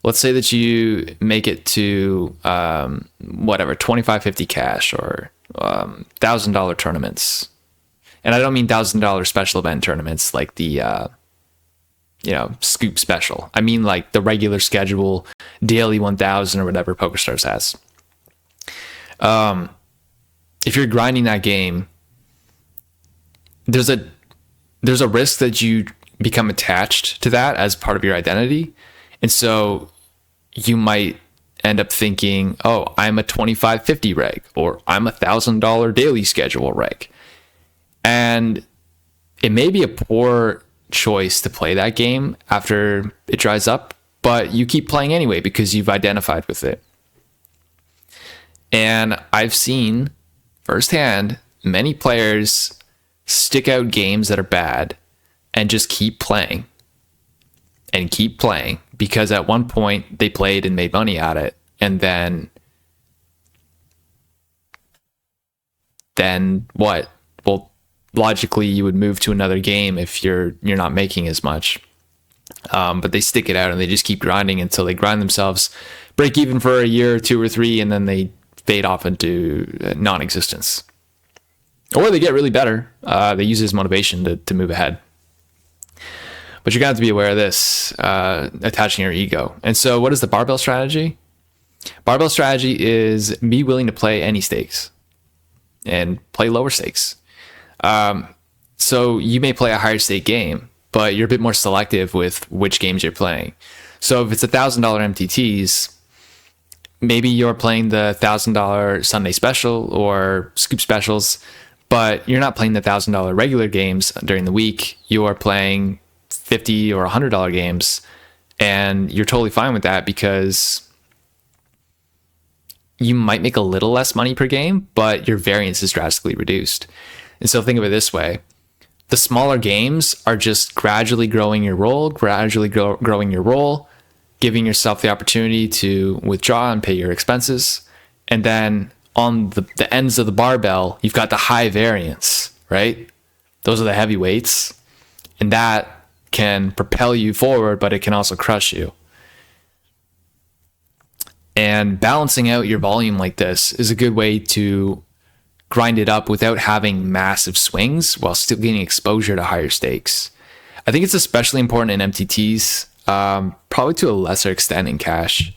let's say that you make it to whatever, 25-50 cash or $1,000 tournaments. And I don't mean $1,000 special event tournaments like the Scoop special. I mean like the regular schedule, daily 1,000 or whatever PokerStars has. If you're grinding that game, there's a risk that you become attached to that as part of your identity. And so you might end up thinking, oh, I'm a 25-50 reg, or I'm a $1,000 daily schedule reg. And it may be a poor choice to play that game after it dries up, but you keep playing anyway because you've identified with it. And I've seen firsthand many players stick out games that are bad and just keep playing. and keep playing, because at one point they played and made money at it, and then what? Well, logically you would move to another game if you're not making as much. But they stick it out and they just keep grinding until they grind themselves, break even for a year or 2 or 3, and then they fade off into non-existence. Or they get really better. They use it as motivation to move ahead. But you're going to have to be aware of this, attaching your ego. And so what is the barbell strategy? Barbell strategy is be willing to play any stakes and play lower stakes. So you may play a higher stake game, but you're a bit more selective with which games you're playing. So if it's $1,000 MTTs, maybe you're playing the $1,000 Sunday special or scoop specials, but you're not playing the $1,000 regular games during the week. You're playing $50 or $100 games, and you're totally fine with that because you might make a little less money per game, but your variance is drastically reduced. And so think of it this way. The smaller games are just gradually growing your roll, giving yourself the opportunity to withdraw and pay your expenses. And then on the ends of the barbell, you've got the high variance, right? Those are the heavy weights. And that can propel you forward, but it can also crush you. And balancing out your volume like this is a good way to grind it up without having massive swings while still getting exposure to higher stakes. I think it's especially important in MTTs, probably to a lesser extent in cash.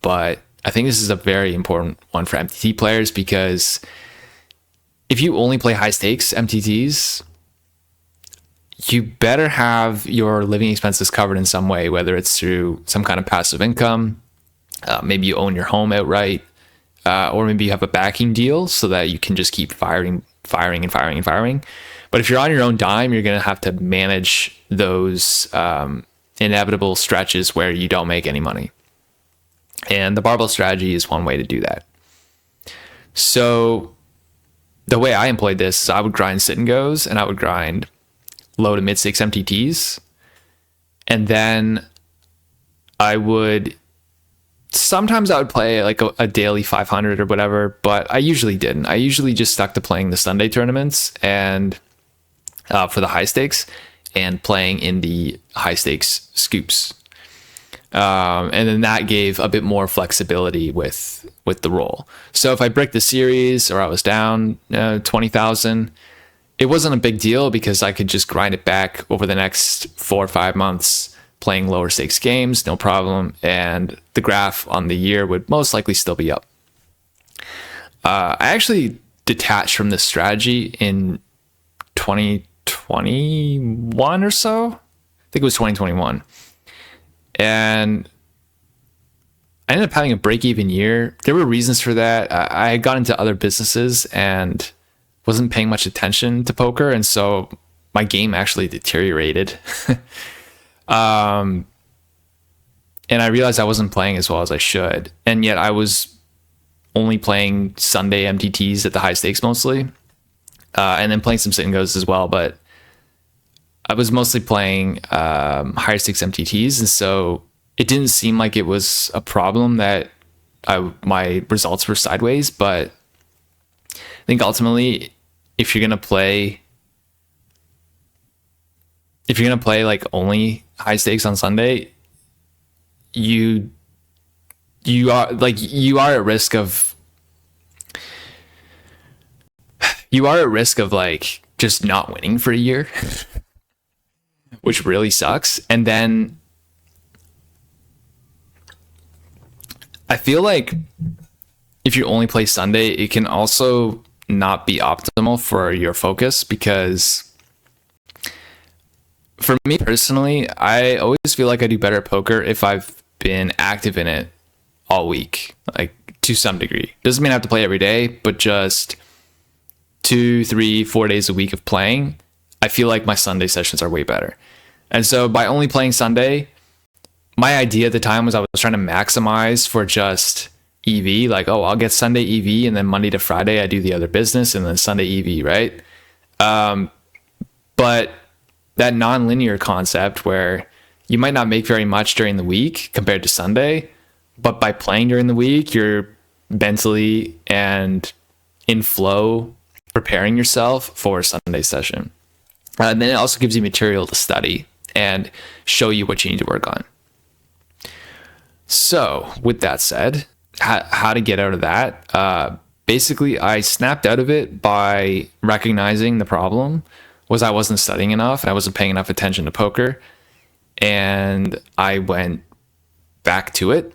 But I think this is a very important one for MTT players, because if you only play high stakes MTTs, you better have your living expenses covered in some way, whether it's through some kind of passive income. Maybe you own your home outright, or maybe you have a backing deal so that you can just keep firing. But if you're on your own dime, you're going to have to manage those inevitable stretches where you don't make any money. And the barbell strategy is one way to do that. So the way I employed this is I would grind sit and goes, and I would grind low to mid stakes MTTs. And then sometimes I would play like a daily 500 or whatever, but I usually didn't. I usually just stuck to playing the Sunday tournaments and for the high stakes, and playing in the high stakes scoops. And then that gave a bit more flexibility with the roll. So if I break the series or I was down 20,000, it wasn't a big deal because I could just grind it back over the next 4 or 5 months, playing lower stakes games, no problem. And the graph on the year would most likely still be up. I actually detached from this strategy in 2021 or so. I think it was 2021. And I ended up having a break-even year. There were reasons for that. I had got into other businesses and wasn't paying much attention to poker. And so my game actually deteriorated. And I realized I wasn't playing as well as I should. And yet I was only playing Sunday MTTs at the high stakes mostly. And then playing some sit and goes as well. But I was mostly playing higher stakes MTTs. And so it didn't seem like it was a problem that my results were sideways. But I think ultimately, if you're going to play like only high stakes on Sunday, you are at risk of like just not winning for a year, which really sucks. And then I feel like if you only play Sunday, it can also not be optimal for your focus, because for me personally, I always feel like I do better at poker if I've been active in it all week, like to some degree. Doesn't mean I have to play every day, but just 2, 3, 4 days a week of playing, I feel like my Sunday sessions are way better. And so by only playing Sunday, my idea at the time was I was trying to maximize for just EV, like, oh, I'll get Sunday EV, and then Monday to Friday I do the other business, and then Sunday EV, right? But that non-linear concept where You might not make very much during the week compared to Sunday, but by playing during the week, you're mentally and in flow preparing yourself for a Sunday session. And then it also gives you material to study and show you what you need to work on. So with that said, how to get out of that? Basically, I snapped out of it by recognizing the problem was I wasn't studying enough and I wasn't paying enough attention to poker. And I went back to it.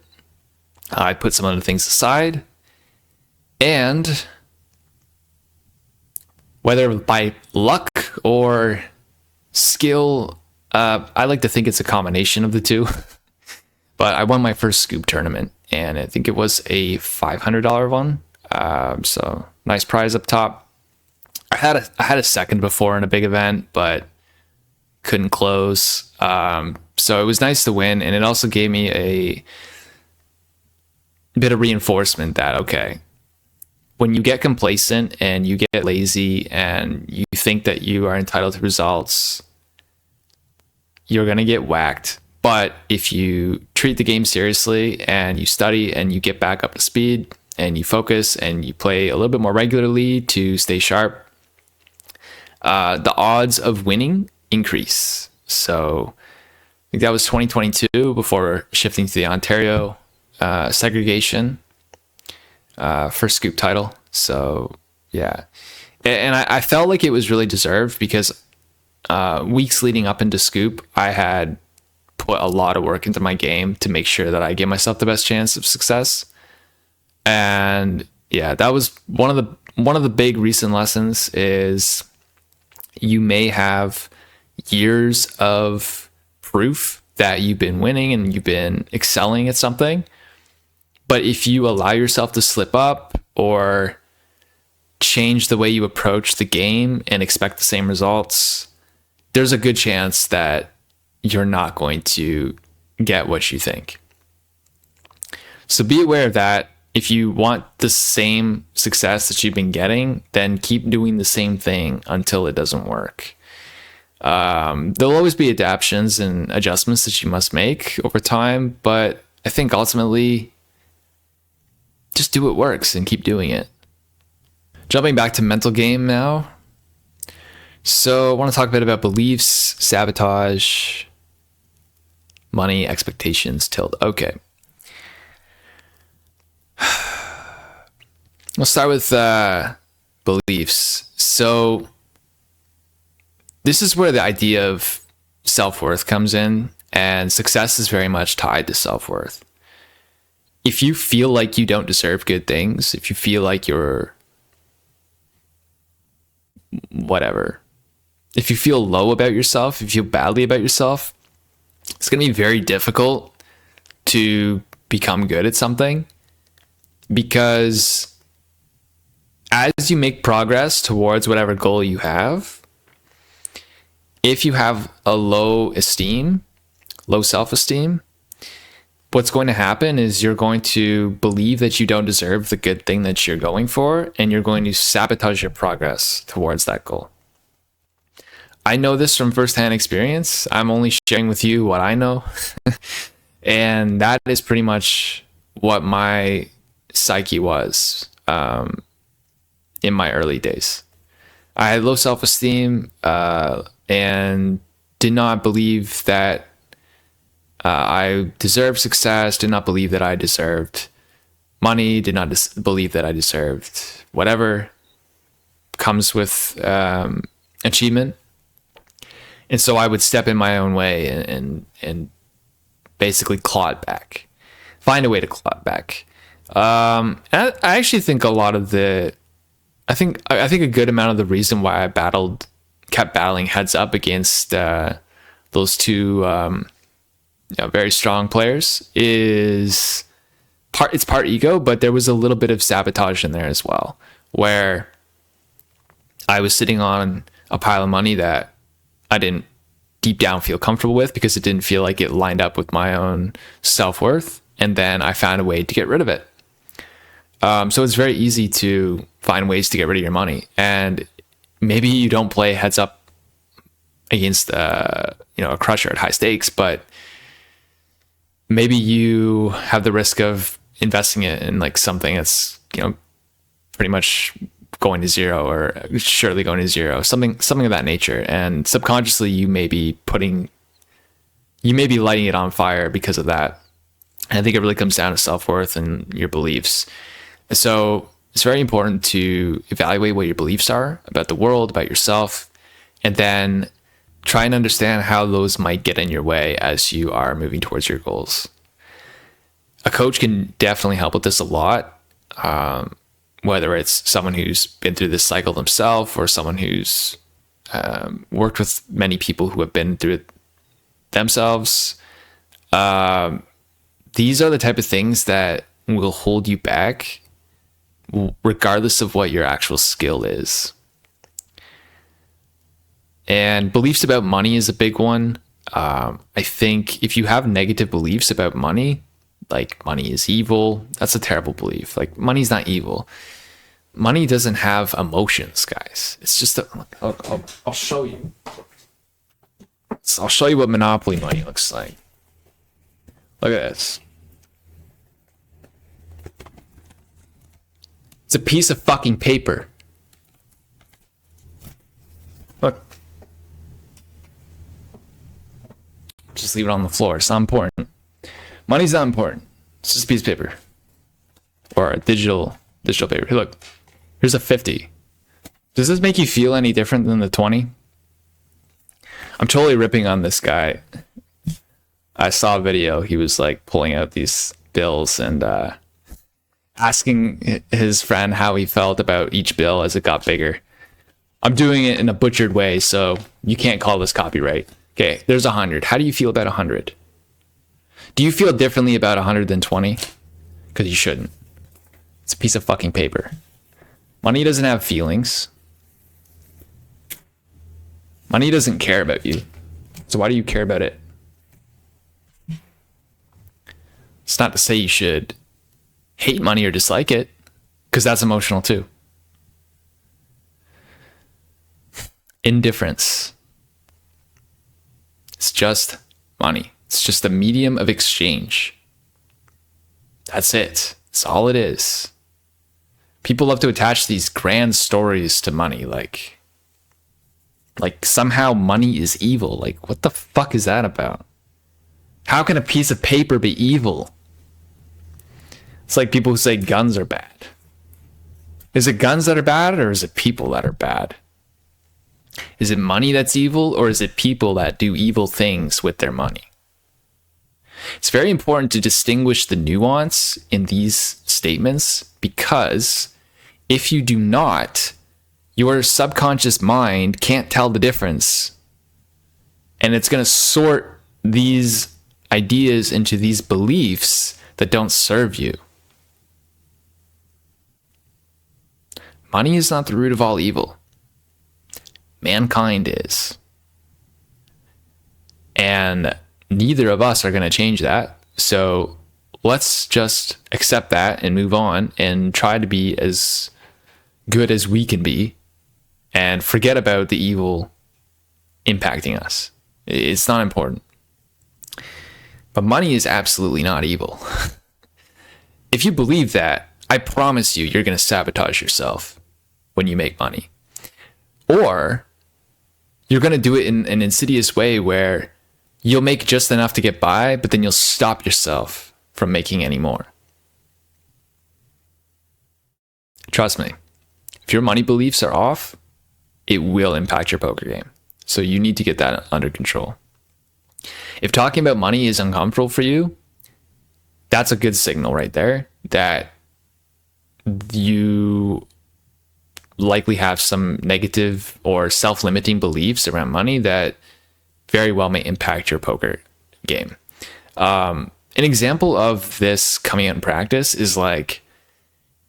I put some other things aside. And whether by luck or skill, I like to think it's a combination of the two. But I won my first Scoop tournament, and I think it was a $500 one. So nice prize up top. I had a second before in a big event, but couldn't close. So it was nice to win, and it also gave me a bit of reinforcement that, okay, when you get complacent and you get lazy and you think that you are entitled to results, you're going to get whacked. But if you treat the game seriously and you study and you get back up to speed and you focus and you play a little bit more regularly to stay sharp, the odds of winning increase. So I think that was 2022 before shifting to the Ontario segregation for Scoop title. So yeah, and I felt like it was really deserved because weeks leading up into Scoop, I had put a lot of work into my game to make sure that I give myself the best chance of success. And yeah, that was one of the big recent lessons is you may have years of proof that you've been winning and you've been excelling at something. But if you allow yourself to slip up or change the way you approach the game and expect the same results, there's a good chance that you're not going to get what you think. So be aware of that. If you want the same success that you've been getting, then keep doing the same thing until it doesn't work. There'll always be adaptations and adjustments that you must make over time, but I think ultimately just do what works and keep doing it. Jumping back to mental game now. So I want to talk a bit about beliefs, sabotage, money, expectations, tilt. Okay. We'll start with beliefs. So this is where the idea of self-worth comes in, and success is very much tied to self-worth. If you feel like you don't deserve good things, if you feel like you're whatever, if you feel low about yourself, if you feel badly about yourself, it's going to be very difficult to become good at something, because as you make progress towards whatever goal you have, if you have a low self-esteem, what's going to happen is you're going to believe that you don't deserve the good thing that you're going for, and you're going to sabotage your progress towards that goal. I know this from firsthand experience. I'm only sharing with you what I know. And that is pretty much what my psyche was in my early days. I had low self-esteem and did not believe that I deserved success, did not believe that I deserved money, did not believe that I deserved whatever comes with achievement. And so I would step in my own way and basically claw it back, find a way to claw it back. And I actually think I think a good amount of the reason why I kept battling heads up against those two very strong players is it's part ego, but there was a little bit of sabotage in there as well, where I was sitting on a pile of money that I didn't deep down feel comfortable with because it didn't feel like it lined up with my own self-worth. And then I found a way to get rid of it. So it's very easy to find ways to get rid of your money. And maybe you don't play heads up against a crusher at high stakes, but maybe you have the risk of investing it in like something that's pretty much going to zero or surely going to zero, something of that nature, and subconsciously you may be lighting it on fire because of that. And I think it really comes down to self-worth and your beliefs. So it's very important to evaluate what your beliefs are about the world, about yourself, and then try and understand how those might get in your way as you are moving towards your goals. A coach can definitely help with this a lot, whether it's someone who's been through this cycle themselves or someone who's worked with many people who have been through it themselves. These are the type of things that will hold you back regardless of what your actual skill is. And beliefs about money is a big one. I think if you have negative beliefs about money, like money is evil, that's a terrible belief. Like money's not evil. Money doesn't have emotions, guys. It's just I'll show you. I'll show you what Monopoly money looks like. Look at this. It's a piece of fucking paper. Look. Just leave it on the floor. It's not important. Money's not important. It's just a piece of paper. Or a digital paper. Hey, look. Here's a 50. Does this make you feel any different than the 20? I'm totally ripping on this guy. I saw a video. He was like pulling out these bills and asking his friend how he felt about each bill as it got bigger. I'm doing it in a butchered way, so you can't call this copyright. Okay, there's 100. How do you feel about 100? Do you feel differently about 100 than 20? Because you shouldn't. It's a piece of fucking paper. Money doesn't have feelings. Money doesn't care about you. So why do you care about it? It's not to say you should hate money or dislike it, because that's emotional too. Indifference. It's just money. It's just a medium of exchange. That's it. That's all it is. People love to attach these grand stories to money, like somehow money is evil. Like, what the fuck is that about? How can a piece of paper be evil? It's like people who say guns are bad. Is it guns that are bad, or is it people that are bad? Is it money that's evil, or is it people that do evil things with their money? It's very important to distinguish the nuance in these statements, because if you do not, your subconscious mind can't tell the difference. And it's going to sort these ideas into these beliefs that don't serve you. Money is not the root of all evil. Mankind is. And neither of us are going to change that. So let's just accept that and move on and try to be as good as we can be and forget about the evil impacting us. It's not important. But money is absolutely not evil. If you believe that, I promise you, you're going to sabotage yourself when you make money. Or you're going to do it in an insidious way where you'll make just enough to get by, but then you'll stop yourself from making any more. Trust me, if your money beliefs are off, it will impact your poker game. So you need to get that under control. If talking about money is uncomfortable for you, that's a good signal right there that you likely have some negative or self-limiting beliefs around money that very well may impact your poker game. An example of this coming out in practice is like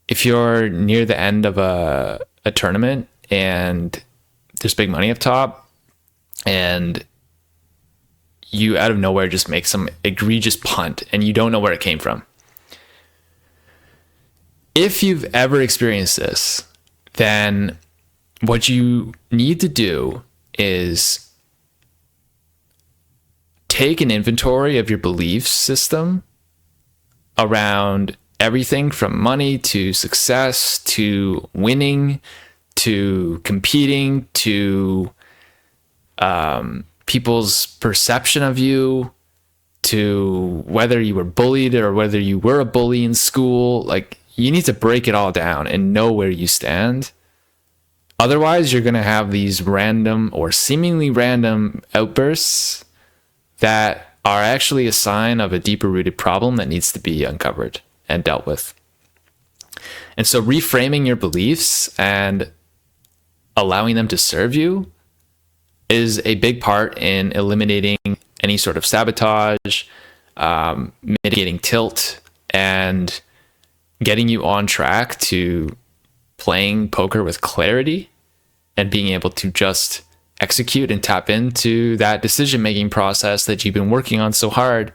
if you're near the end of a tournament and there's big money up top and you out of nowhere just make some egregious punt and you don't know where it came from. If you've ever experienced this, then what you need to do is take an inventory of your belief system around everything from money to success to winning to competing to people's perception of you, to whether you were bullied or whether you were a bully in school. Like, you need to break it all down and know where you stand. Otherwise, you're going to have these random or seemingly random outbursts that are actually a sign of a deeper rooted problem that needs to be uncovered and dealt with. And so reframing your beliefs and allowing them to serve you is a big part in eliminating any sort of sabotage, mitigating tilt, and getting you on track to playing poker with clarity and being able to just execute and tap into that decision-making process that you've been working on so hard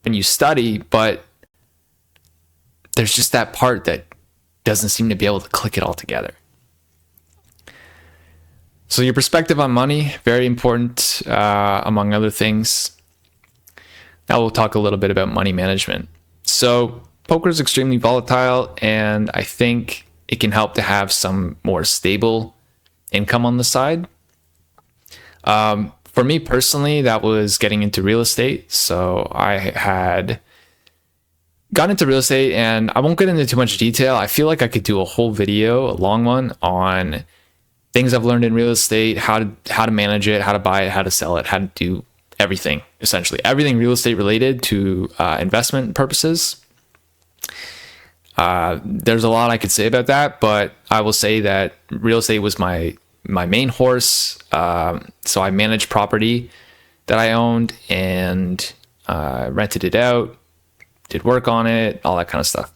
when you study, but there's just that part that doesn't seem to be able to click it all together. So your perspective on money, very important, among other things. Now we'll talk a little bit about money management. So poker is extremely volatile, and I think it can help to have some more stable income on the side. For me personally, that was getting into real estate. So I had got into real estate, and I won't get into too much detail. I feel like I could do a whole video, a long one, on things I've learned in real estate, how to manage it, how to buy it, how to sell it, how to do everything, essentially. Everything real estate related to investment purposes. There's a lot I could say about that, but I will say that real estate was my main horse. So I managed property that I owned and rented it out, did work on it, all that kind of stuff.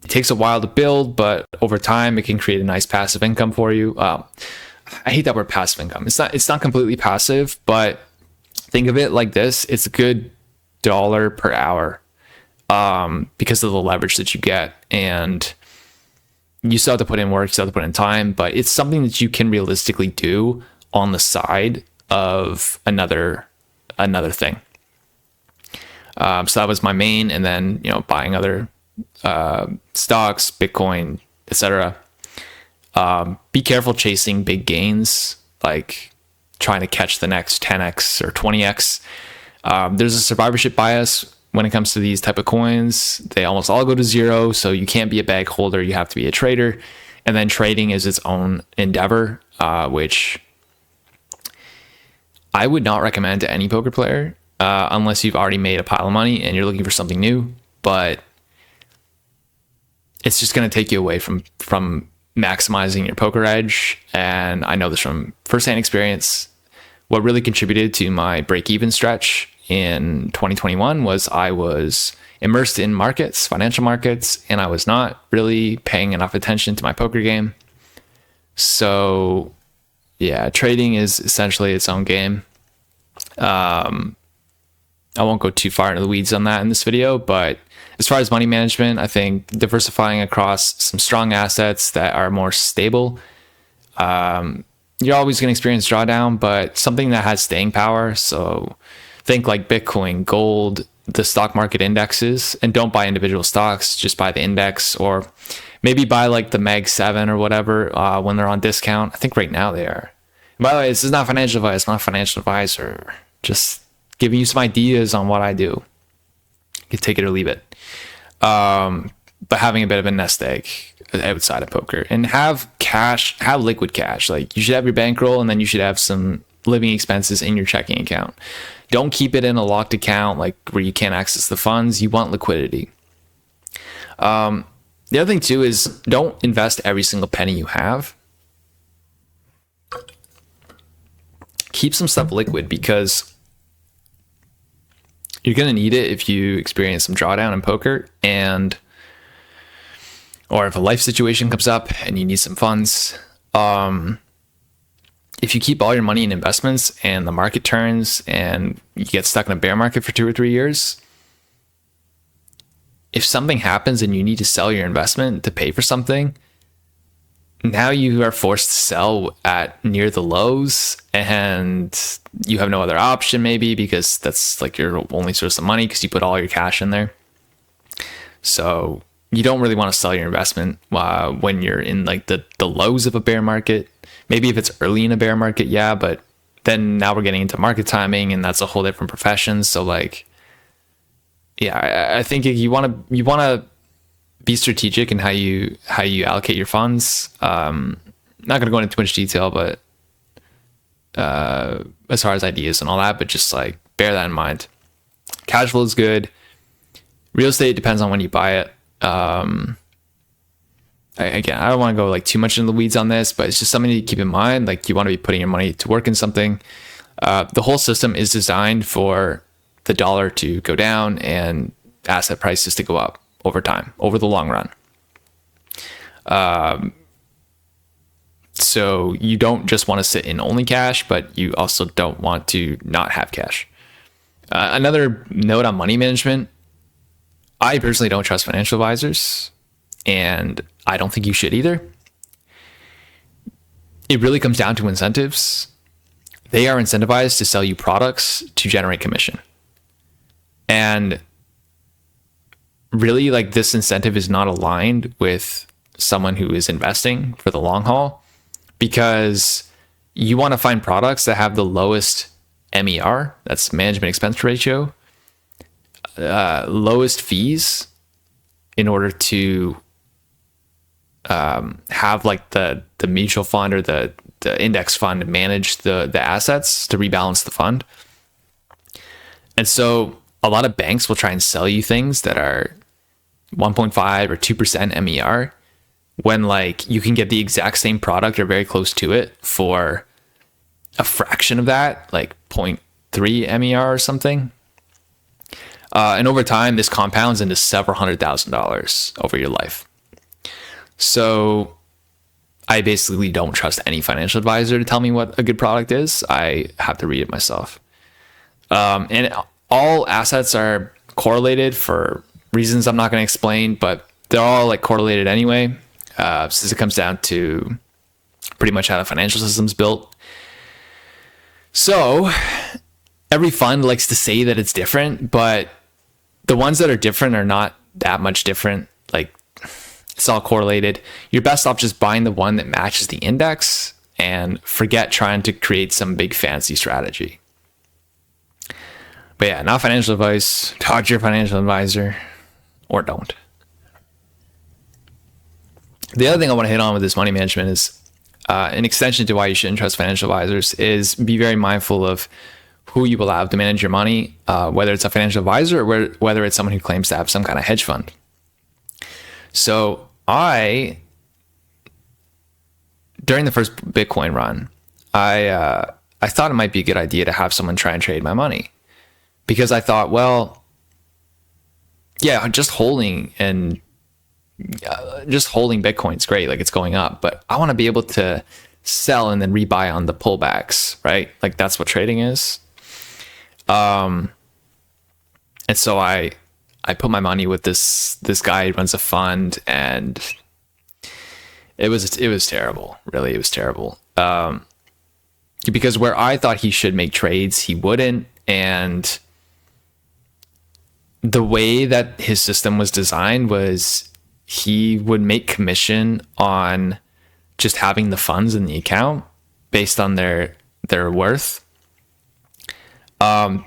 It takes a while to build, but over time it can create a nice passive income for you. I hate that word passive income. It's not completely passive, but think of it like this. It's a good dollar per hour because of the leverage that you get. And you still have to put in work, you still have to put in time, but it's something that you can realistically do on the side of another thing. So that was my main, and then, buying other stocks, Bitcoin, etc. Be careful chasing big gains, like trying to catch the next 10x or 20x. There's a survivorship bias when it comes to these type of coins. They almost all go to zero, so you can't be a bag holder, you have to be a trader. And then trading is its own endeavor, which I would not recommend to any poker player unless you've already made a pile of money and you're looking for something new. But it's just going to take you away from maximizing your poker edge. And I know this from firsthand experience. What really contributed to my break-even stretch in 2021 was I was immersed in markets, financial markets, and I was not really paying enough attention to my poker game. So yeah, trading is essentially its own game. I won't go too far into the weeds on that in this video, but as far as money management, I think diversifying across some strong assets that are more stable. You're always going to experience drawdown, but something that has staying power. So think like Bitcoin, gold, the stock market indexes, and don't buy individual stocks, just buy the index, or maybe buy like the Mag 7 or whatever when they're on discount. I think right now they are. And by the way, this is not financial advice, I'm not a financial advisor, just giving you some ideas on what I do. You can take it or leave it. But having a bit of a nest egg outside of poker, and have cash, have liquid cash. Like, you should have your bankroll, and then you should have some living expenses in your checking account. Don't keep it in a locked account, like where you can't access the funds. You want liquidity. The other thing too is don't invest every single penny you have. Keep some stuff liquid, because you're going to need it if you experience some drawdown in poker, or if a life situation comes up and you need some funds. If you keep all your money in investments and the market turns and you get stuck in a bear market for 2 or 3 years, if something happens and you need to sell your investment to pay for something, now you are forced to sell at near the lows, and you have no other option maybe because that's like your only source of money because you put all your cash in there. So you don't really want to sell your investment when you're in like the lows of a bear market. Maybe if it's early in a bear market, yeah, but then now we're getting into market timing, and that's a whole different profession. So like, yeah, I think you want to be strategic in how you allocate your funds. Not going to go into too much detail, but as far as ideas and all that, but just like bear that in mind. Cash flow is good. Real estate depends on when you buy it. Again, I don't want to go like too much into the weeds on this, but it's just something to keep in mind. Like, you want to be putting your money to work in something. The whole system is designed for the dollar to go down and asset prices to go up over time, over the long run. So you don't just want to sit in only cash, but you also don't want to not have cash. Another note on money management. I personally don't trust financial advisors, and I don't think you should either. It really comes down to incentives. They are incentivized to sell you products to generate commission. And really, like, this incentive is not aligned with someone who is investing for the long haul, because you want to find products that have the lowest MER, that's management expense ratio, lowest fees, in order to have like the mutual fund or the index fund manage the assets to rebalance the fund. And so a lot of banks will try and sell you things that are 1.5 or 2% MER, when like you can get the exact same product or very close to it for a fraction of that, like 0.3 MER or something. And over time, this compounds into several $100,000 over your life. So I basically don't trust any financial advisor to tell me what a good product is. I have to read it myself. And all assets are correlated for reasons I'm not going to explain, but they're all like correlated anyway, since it comes down to pretty much how the financial system's built. So every fund likes to say that it's different, but the ones that are different are not that much different. Like, it's all correlated. You're best off just buying the one that matches the index and forget trying to create some big fancy strategy. But yeah, not financial advice. Talk to your financial advisor, or don't. The other thing I want to hit on with this money management is an extension to why you shouldn't trust financial advisors is be very mindful of who you allow to manage your money, whether it's a financial advisor or whether it's someone who claims to have some kind of hedge fund. So during the first Bitcoin run, I thought it might be a good idea to have someone try and trade my money, because I thought, well, yeah, just holding Bitcoin's great, like it's going up, but I want to be able to sell and then rebuy on the pullbacks, right? Like, that's what trading is. And so I put my money with this guy who runs a fund, and it was terrible. Really, it was terrible. Because where I thought he should make trades, he wouldn't. And the way that his system was designed was he would make commission on just having the funds in the account based on their worth.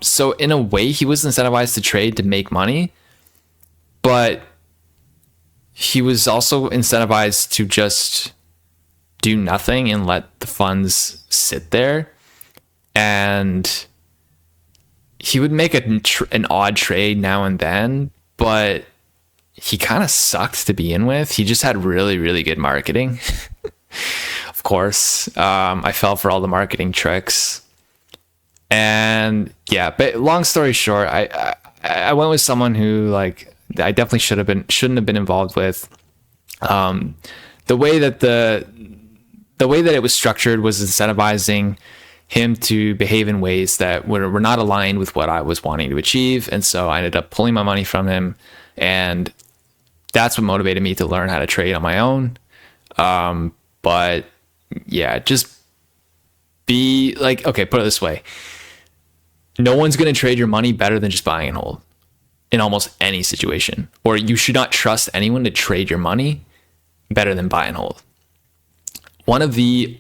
So in a way, he was incentivized to trade to make money, but he was also incentivized to just do nothing and let the funds sit there. And he would make an odd trade now and then, but he kind of sucked to begin with. He just had really, really good marketing. Of course, I fell for all the marketing tricks. And yeah, but long story short, I went with someone who, like, I definitely shouldn't have been involved with. The way that it was structured was incentivizing him to behave in ways that were not aligned with what I was wanting to achieve, and so I ended up pulling my money from him, and that's what motivated me to learn how to trade on my own. But yeah, just be like, okay, put it this way. No one's going to trade your money better than just buying and hold in almost any situation. Or you should not trust anyone to trade your money better than buy and hold. One of the,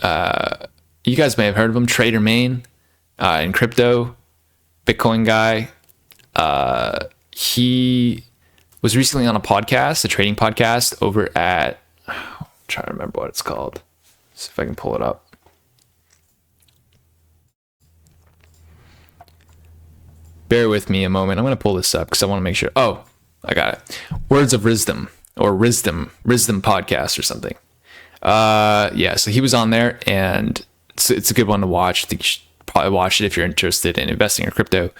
you guys may have heard of him, Trader Main, in crypto, Bitcoin guy. He was recently on a podcast, a trading podcast over at, I'm trying to remember what it's called. See if I can pull it up. Bear with me a moment. I'm going to pull this up because I want to make sure. Oh, I got it. Words of Wisdom or Wisdom podcast or something. Yeah, so he was on there, and it's a good one to watch. I think you should probably watch it if you're interested in investing in crypto.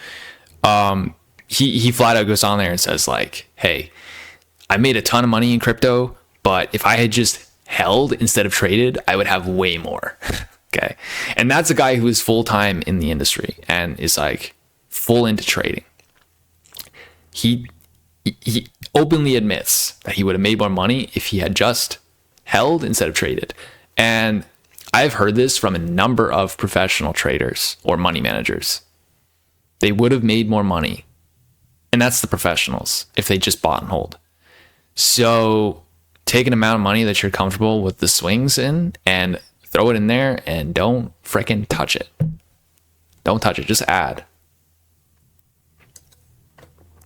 He flat out goes on there and says like, hey, I made a ton of money in crypto, but if I had just held instead of traded, I would have way more. Okay. And that's a guy who is full-time in the industry and is like full into trading. He openly admits that he would have made more money if he had just held instead of traded. And I've heard this from a number of professional traders or money managers. They would have made more money. And that's the professionals if they just bought and hold. So take an amount of money that you're comfortable with the swings in and throw it in there and don't freaking touch it. Don't touch it. Just add.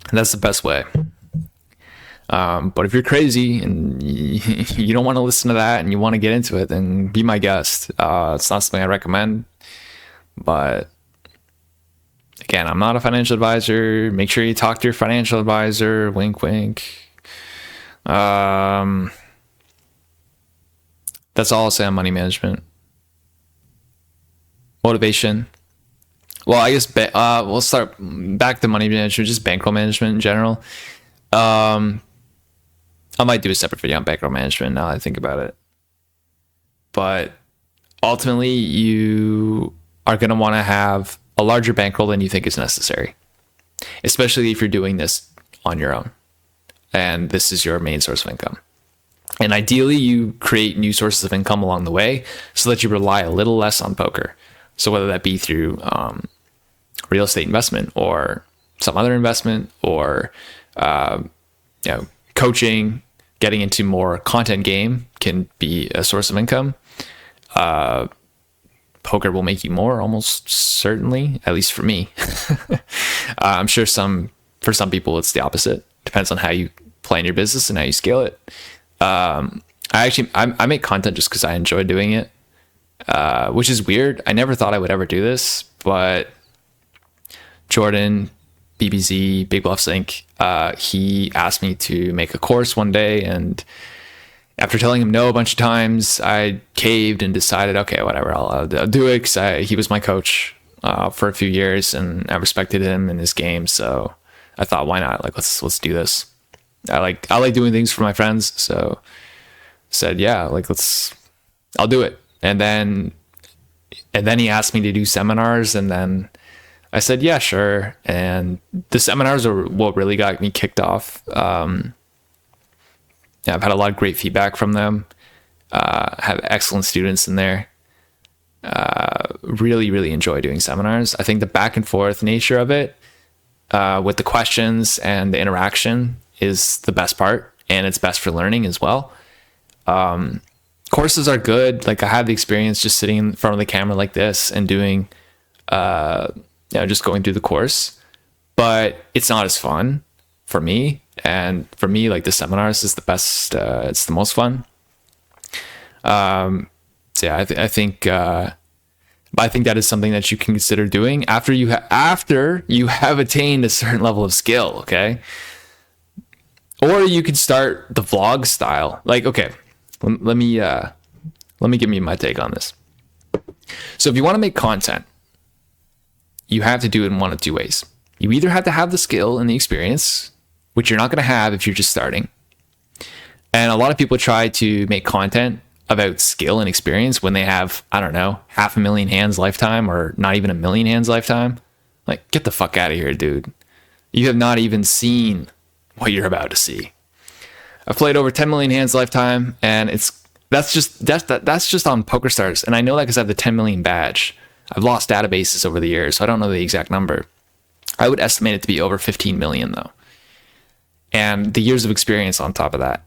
And that's the best way. But if you're crazy and you don't want to listen to that and you want to get into it, then be my guest. It's not something I recommend. But again, I'm not a financial advisor. Make sure you talk to your financial advisor. Wink, wink. That's all I'll say on money management. Motivation. Well, I guess we'll start back to money management, just bankroll management in general. I might do a separate video on bankroll management now that I think about it. But ultimately, you are going to want to have a larger bankroll than you think is necessary, especially if you're doing this on your own and this is your main source of income. And ideally, you create new sources of income along the way so that you rely a little less on poker. So whether that be through real estate investment or some other investment or coaching, getting into more content game can be a source of income. Poker will make you more, almost certainly, at least for me. I'm sure for some people it's the opposite. Depends on how you plan your business and how you scale it. I make content just because I enjoy doing it, which is weird. I never thought I would ever do this, but Jordan, BBZ, Big Bluffs Inc., he asked me to make a course one day, and after telling him no a bunch of times, I caved and decided, okay, whatever, I'll do it because he was my coach for a few years, and I respected him in his game. So I thought, why not? Like, let's do this. I like doing things for my friends, so I said, yeah, like I'll do it. And then he asked me to do seminars, and then I said, yeah, sure. And the seminars are what really got me kicked off. I've had a lot of great feedback from them. Have excellent students in there. Really, really enjoy doing seminars. I think the back and forth nature of it, with the questions and the interaction, is the best part, and it's best for learning as well. Courses are good. Like, I had the experience just sitting in front of the camera like this and doing, just going through the course, but it's not as fun for me. And for me, like, the seminars is the best. It's the most fun. I think that is something that you can consider doing after you have attained a certain level of skill. Okay. Or you could start the vlog style. Like, okay, let me give me my take on this. So if you want to make content, you have to do it in one of two ways. You either have to have the skill and the experience, which you're not going to have if you're just starting. And a lot of people try to make content about skill and experience when they have, I don't know, 500,000 hands lifetime or not even 1 million hands lifetime. Like, get the fuck out of here, dude. You have not even seen what you're about to see. I've played over 10 million hands lifetime, and it's That's just on PokerStars, and I know that because I have the 10 million badge. I've lost databases over the years, so I don't know the exact number. I would estimate it to be over 15 million though, and the years of experience on top of that.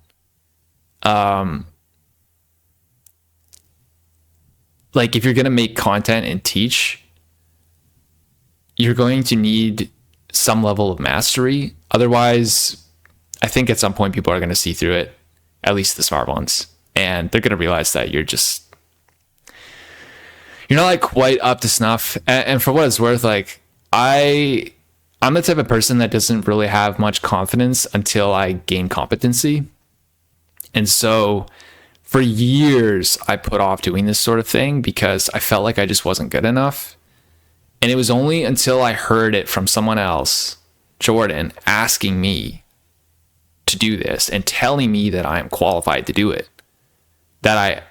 Like if you're gonna make content and teach, you're going to need some level of mastery. Otherwise, I think at some point people are going to see through it, at least the smart ones, and they're going to realize that you're not like quite up to snuff. And for what it's worth, like I'm the type of person that doesn't really have much confidence until I gain competency. And so for years, I put off doing this sort of thing because I felt like I just wasn't good enough. And it was only until I heard it from someone else, Jordan, asking me to do this and telling me that I am qualified to do it, that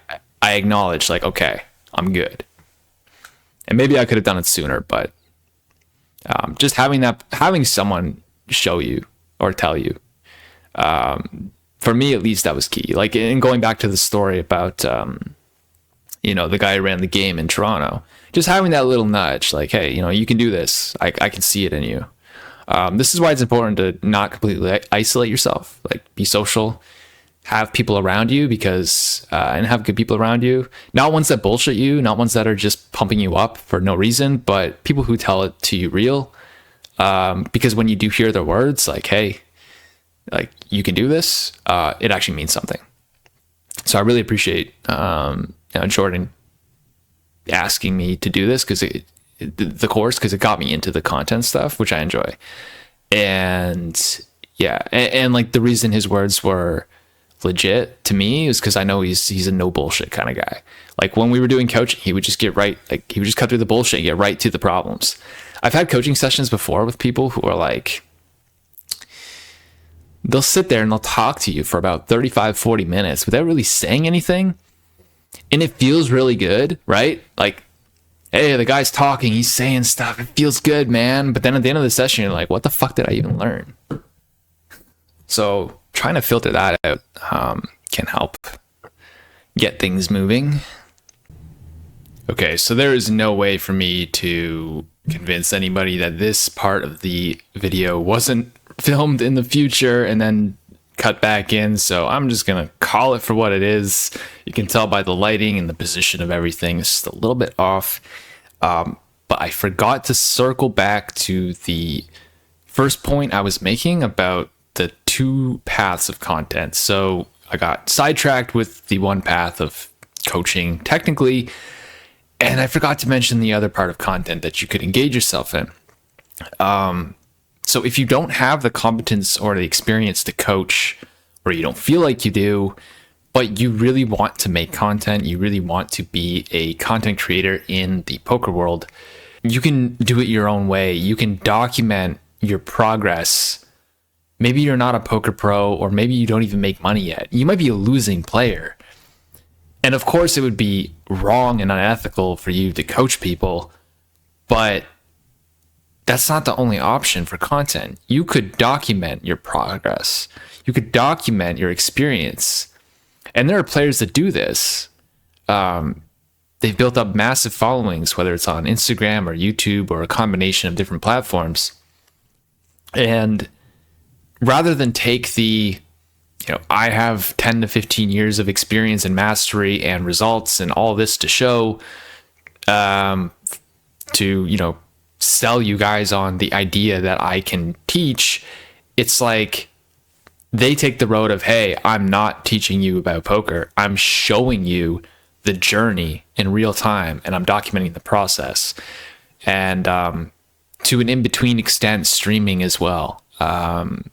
I acknowledged, like, okay, I'm good. And maybe I could have done it sooner, but just having someone show you or tell you, for me at least, that was key. Like, in going back to the story about, the guy who ran the game in Toronto, just having that little nudge, like, hey, you can do this. I can see it in you. This is why it's important to not completely isolate yourself. Like, be social, have people around you and have good people around you. Not ones that bullshit you, not ones that are just pumping you up for no reason, but people who tell it to you real. Because when you do hear their words, like, hey, like, you can do this, it actually means something. So I really appreciate Jordan asking me to do this, because the course, because it got me into the content stuff, which I enjoy. And yeah, and like the reason his words were legit to me is because I know he's a no bullshit kind of guy. Like when we were doing coaching, he would just cut through the bullshit and get right to the problems. I've had coaching sessions before with people who are like, they'll sit there and they'll talk to you for about 35-40 minutes without really saying anything, and it feels really good, right? Like, hey, the guy's talking, he's saying stuff, it feels good, man. But then at the end of the session, you're like, what the fuck did I even learn? So trying to filter that out can help get things moving. Okay, so there is no way for me to convince anybody that this part of the video wasn't filmed in the future and then cut back in, so I'm just gonna call it for what it is. You can tell by the lighting and the position of everything, it's just a little bit off. But I forgot to circle back to the first point I was making about the two paths of content. So I got sidetracked with the one path of coaching technically, and I forgot to mention the other part of content that you could engage yourself in. So if you don't have the competence or the experience to coach, or you don't feel like you do, but you really want to make content, you really want to be a content creator in the poker world, you can do it your own way. You can document your progress. Maybe you're not a poker pro, or maybe you don't even make money yet. You might be a losing player. And of course, it would be wrong and unethical for you to coach people, but that's not the only option for content. You could document your progress. You could document your experience. And there are players that do this. They've built up massive followings, whether it's on Instagram or YouTube or a combination of different platforms. And rather than take the, I have 10 to 15 years of experience and mastery and results and all this to show, to, sell you guys on the idea that I can teach, it's like they take the road of, hey, I'm not teaching you about poker. I'm showing you the journey in real time, and I'm documenting the process. And to an in-between extent, streaming as well. And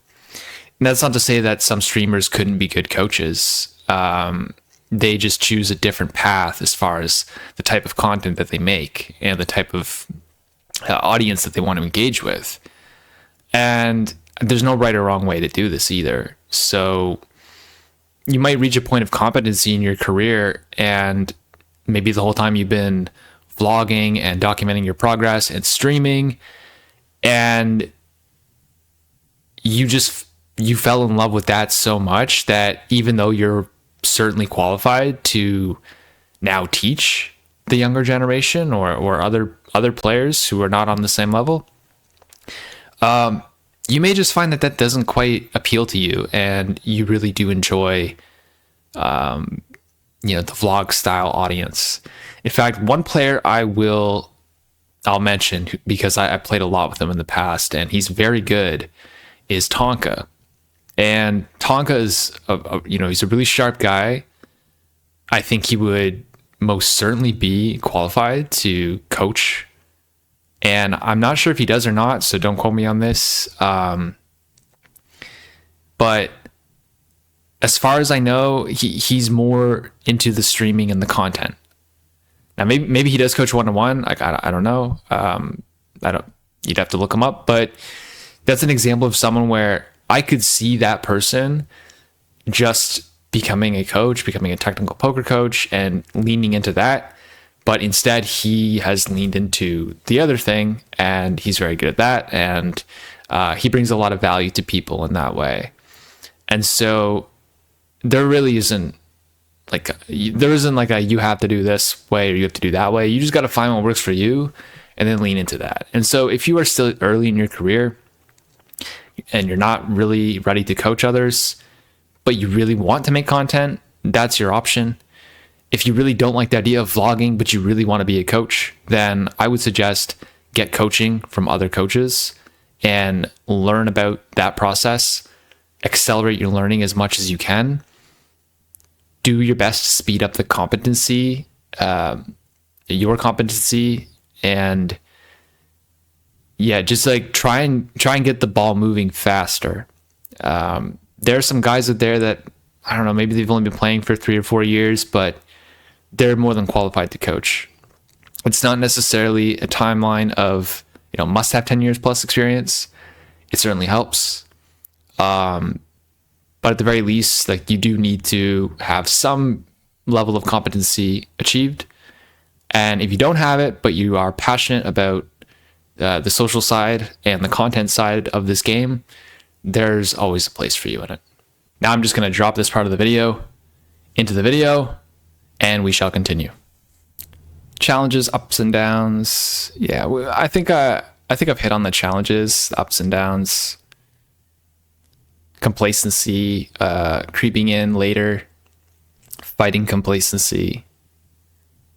that's not to say that some streamers couldn't be good coaches. They just choose a different path as far as the type of content that they make and the type of audience that they want to engage with. And there's no right or wrong way to do this either. So you might reach a point of competency in your career, and maybe the whole time you've been vlogging and documenting your progress and streaming, and you fell in love with that so much that even though you're certainly qualified to now teach the younger generation or other players who are not on the same level. You may just find that doesn't quite appeal to you, and you really do enjoy, the vlog style audience. In fact, one player I'll mention because I played a lot with him in the past, and he's very good, is Tonka. And Tonka is, he's a really sharp guy. I think he would most certainly be qualified to coach. And I'm not sure if he does or not, so don't quote me on this. But as far as I know, he's more into the streaming and the content. Now, maybe he does coach one-on-one. Like, I don't know. You'd have to look him up. But that's an example of someone where I could see that person just becoming a coach, becoming a technical poker coach, and leaning into that. But instead, he has leaned into the other thing, and he's very good at that. And he brings a lot of value to people in that way. And so there really isn't like a you have to do this way or you have to do that way. You just got to find what works for you and then lean into that. And so if you are still early in your career and you're not really ready to coach others, but you really want to make content, that's your option. If you really don't like the idea of vlogging, but you really want to be a coach, then I would suggest get coaching from other coaches and learn about that process. Accelerate your learning as much as you can. Do your best to speed up the competency, your competency, and just like try and get the ball moving faster. There are some guys out there that, I don't know, maybe they've only been playing for 3 or 4 years, but they're more than qualified to coach. It's not necessarily a timeline of, must have 10 years plus experience. It certainly helps. But at the very least, like, you do need to have some level of competency achieved. And if you don't have it, but you are passionate about the social side and the content side of this game, there's always a place for you in it. Now I'm just going to drop this part of the video into the video, and we shall continue. Challenges, ups and downs. Yeah, I think I've hit on the challenges, the ups and downs. Complacency, creeping in later, fighting complacency.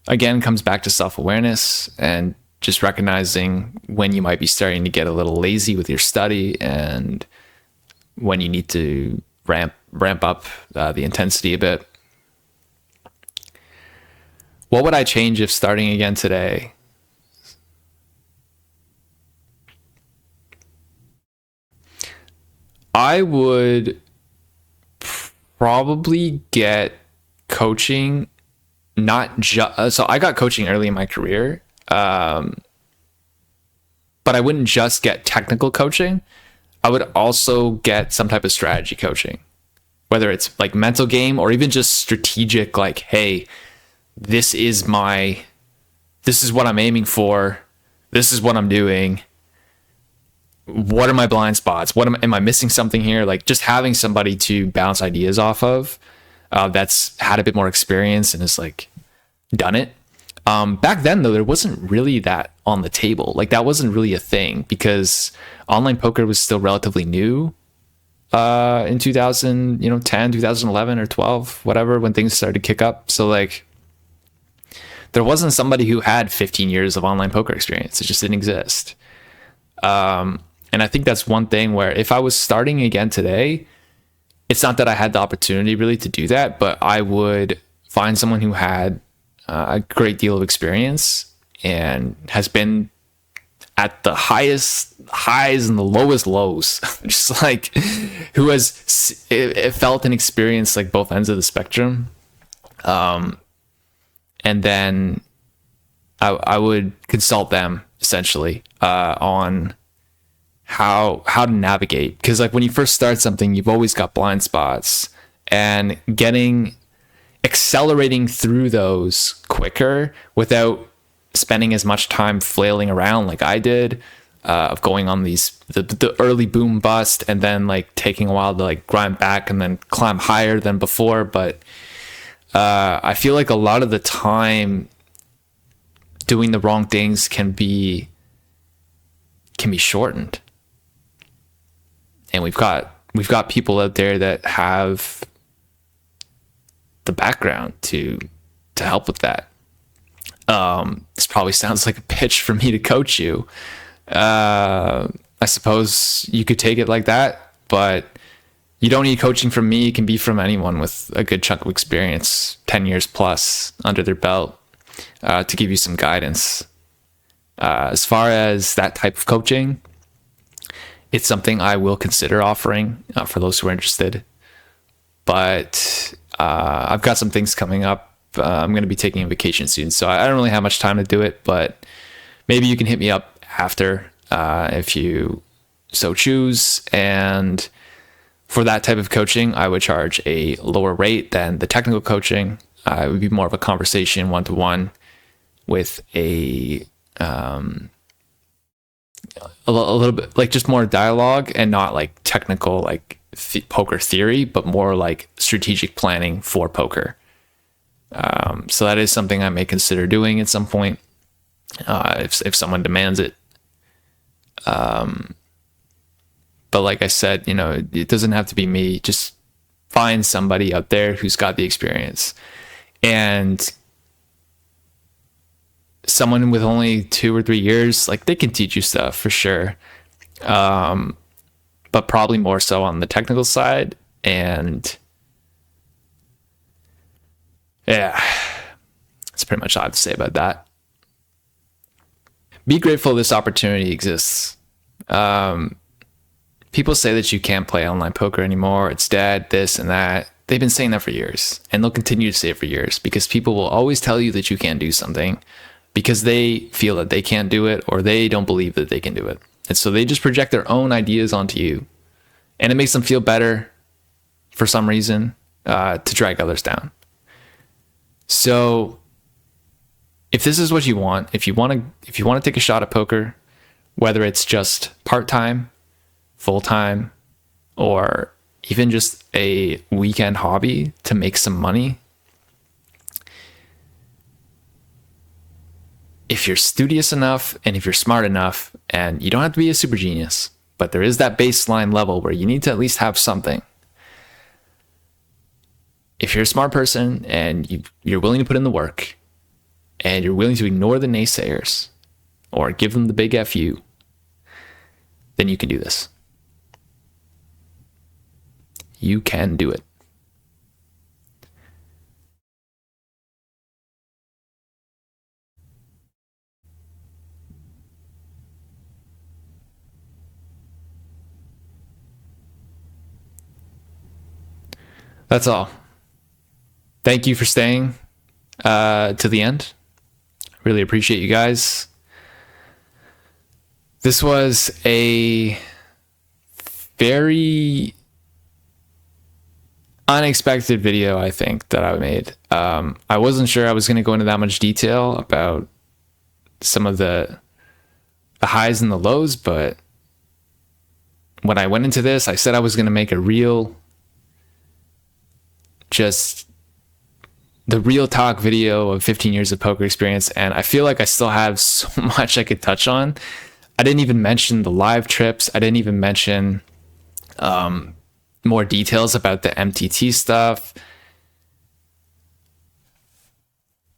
Again, comes back to self-awareness and just recognizing when you might be starting to get a little lazy with your study and when you need to ramp up the intensity a bit. What would I change if starting again today? I would probably get coaching, not just, so I got coaching early in my career, but I wouldn't just get technical coaching. I would also get some type of strategy coaching, whether it's like mental game or even just strategic, like, hey, this is what I'm aiming for. This is what I'm doing. What are my blind spots? Am I missing something here? Like, just having somebody to bounce ideas off of that's had a bit more experience and has like done it. Back then though, there wasn't really that on the table. Like, that wasn't really a thing because online poker was still relatively new in 2010, 2011 or 12, whatever, when things started to kick up. So like, there wasn't somebody who had 15 years of online poker experience. It just didn't exist. And I think that's one thing where if I was starting again today, it's not that I had the opportunity really to do that, but I would find someone who had a great deal of experience and has been at the highest highs and the lowest lows, just like who has felt and experienced like both ends of the spectrum. And then I would consult them essentially on how to navigate, because like when you first start something, you've always got blind spots, and accelerating through those quicker without spending as much time flailing around like I did, of going on the early boom bust and then like taking a while to like grind back and then climb higher than before. But I feel like a lot of the time doing the wrong things can be shortened. And we've got people out there that have the background to help with that. This probably sounds like a pitch for me to coach you. I suppose you could take it like that, but you don't need coaching from me. It can be from anyone with a good chunk of experience, 10 years plus under their belt, to give you some guidance. As far as that type of coaching, it's something I will consider offering for those who are interested. But I've got some things coming up. I'm going to be taking a vacation soon, so I don't really have much time to do it, but maybe you can hit me up after if you so choose. And for that type of coaching, I would charge a lower rate than the technical coaching. It would be more of a conversation one-to-one with a little bit like just more dialogue, and not like technical like poker theory, but more like strategic planning for poker. So that is something I may consider doing at some point if someone demands it. But like I said, it doesn't have to be me. Just find somebody out there who's got the experience, and someone with only 2 or 3 years, like they can teach you stuff for sure. But probably more so on the technical side. And yeah, that's pretty much all I have to say about that. Be grateful this opportunity exists. People say that you can't play online poker anymore. It's dead, this and that. They've been saying that for years, and they'll continue to say it for years, because people will always tell you that you can't do something because they feel that they can't do it, or they don't believe that they can do it. And so they just project their own ideas onto you, and it makes them feel better for some reason to drag others down. So if this is what you want, if you want to take a shot at poker, whether it's just part-time, full-time, or even just a weekend hobby to make some money, if you're studious enough and if you're smart enough, and you don't have to be a super genius, but there is that baseline level where you need to at least have something. If you're a smart person and you're willing to put in the work, and you're willing to ignore the naysayers or give them the big FU, then you can do this. You can do it. That's all. Thank you for staying to the end. Really appreciate you guys. This was a very unexpected video, I think, that I made. I wasn't sure I was going to go into that much detail about some of the highs and the lows, but when I went into this, I said I was going to make a real, just the real talk video of 15 years of poker experience, and I feel like I still have so much I could touch on. I didn't even mention the live trips. I didn't even mention more details about the MTT stuff.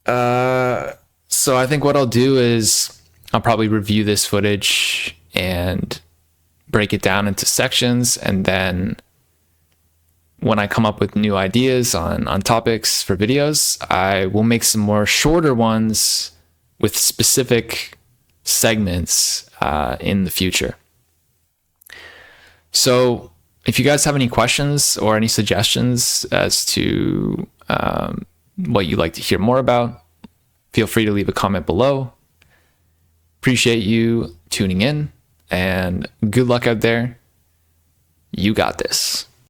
So I think what I'll do is I'll probably review this footage and break it down into sections, and then when I come up with new ideas on topics for videos, I will make some more shorter ones with specific segments in the future. So if you guys have any questions or any suggestions as to what you'd like to hear more about, feel free to leave a comment below. Appreciate you tuning in, and good luck out there. You got this.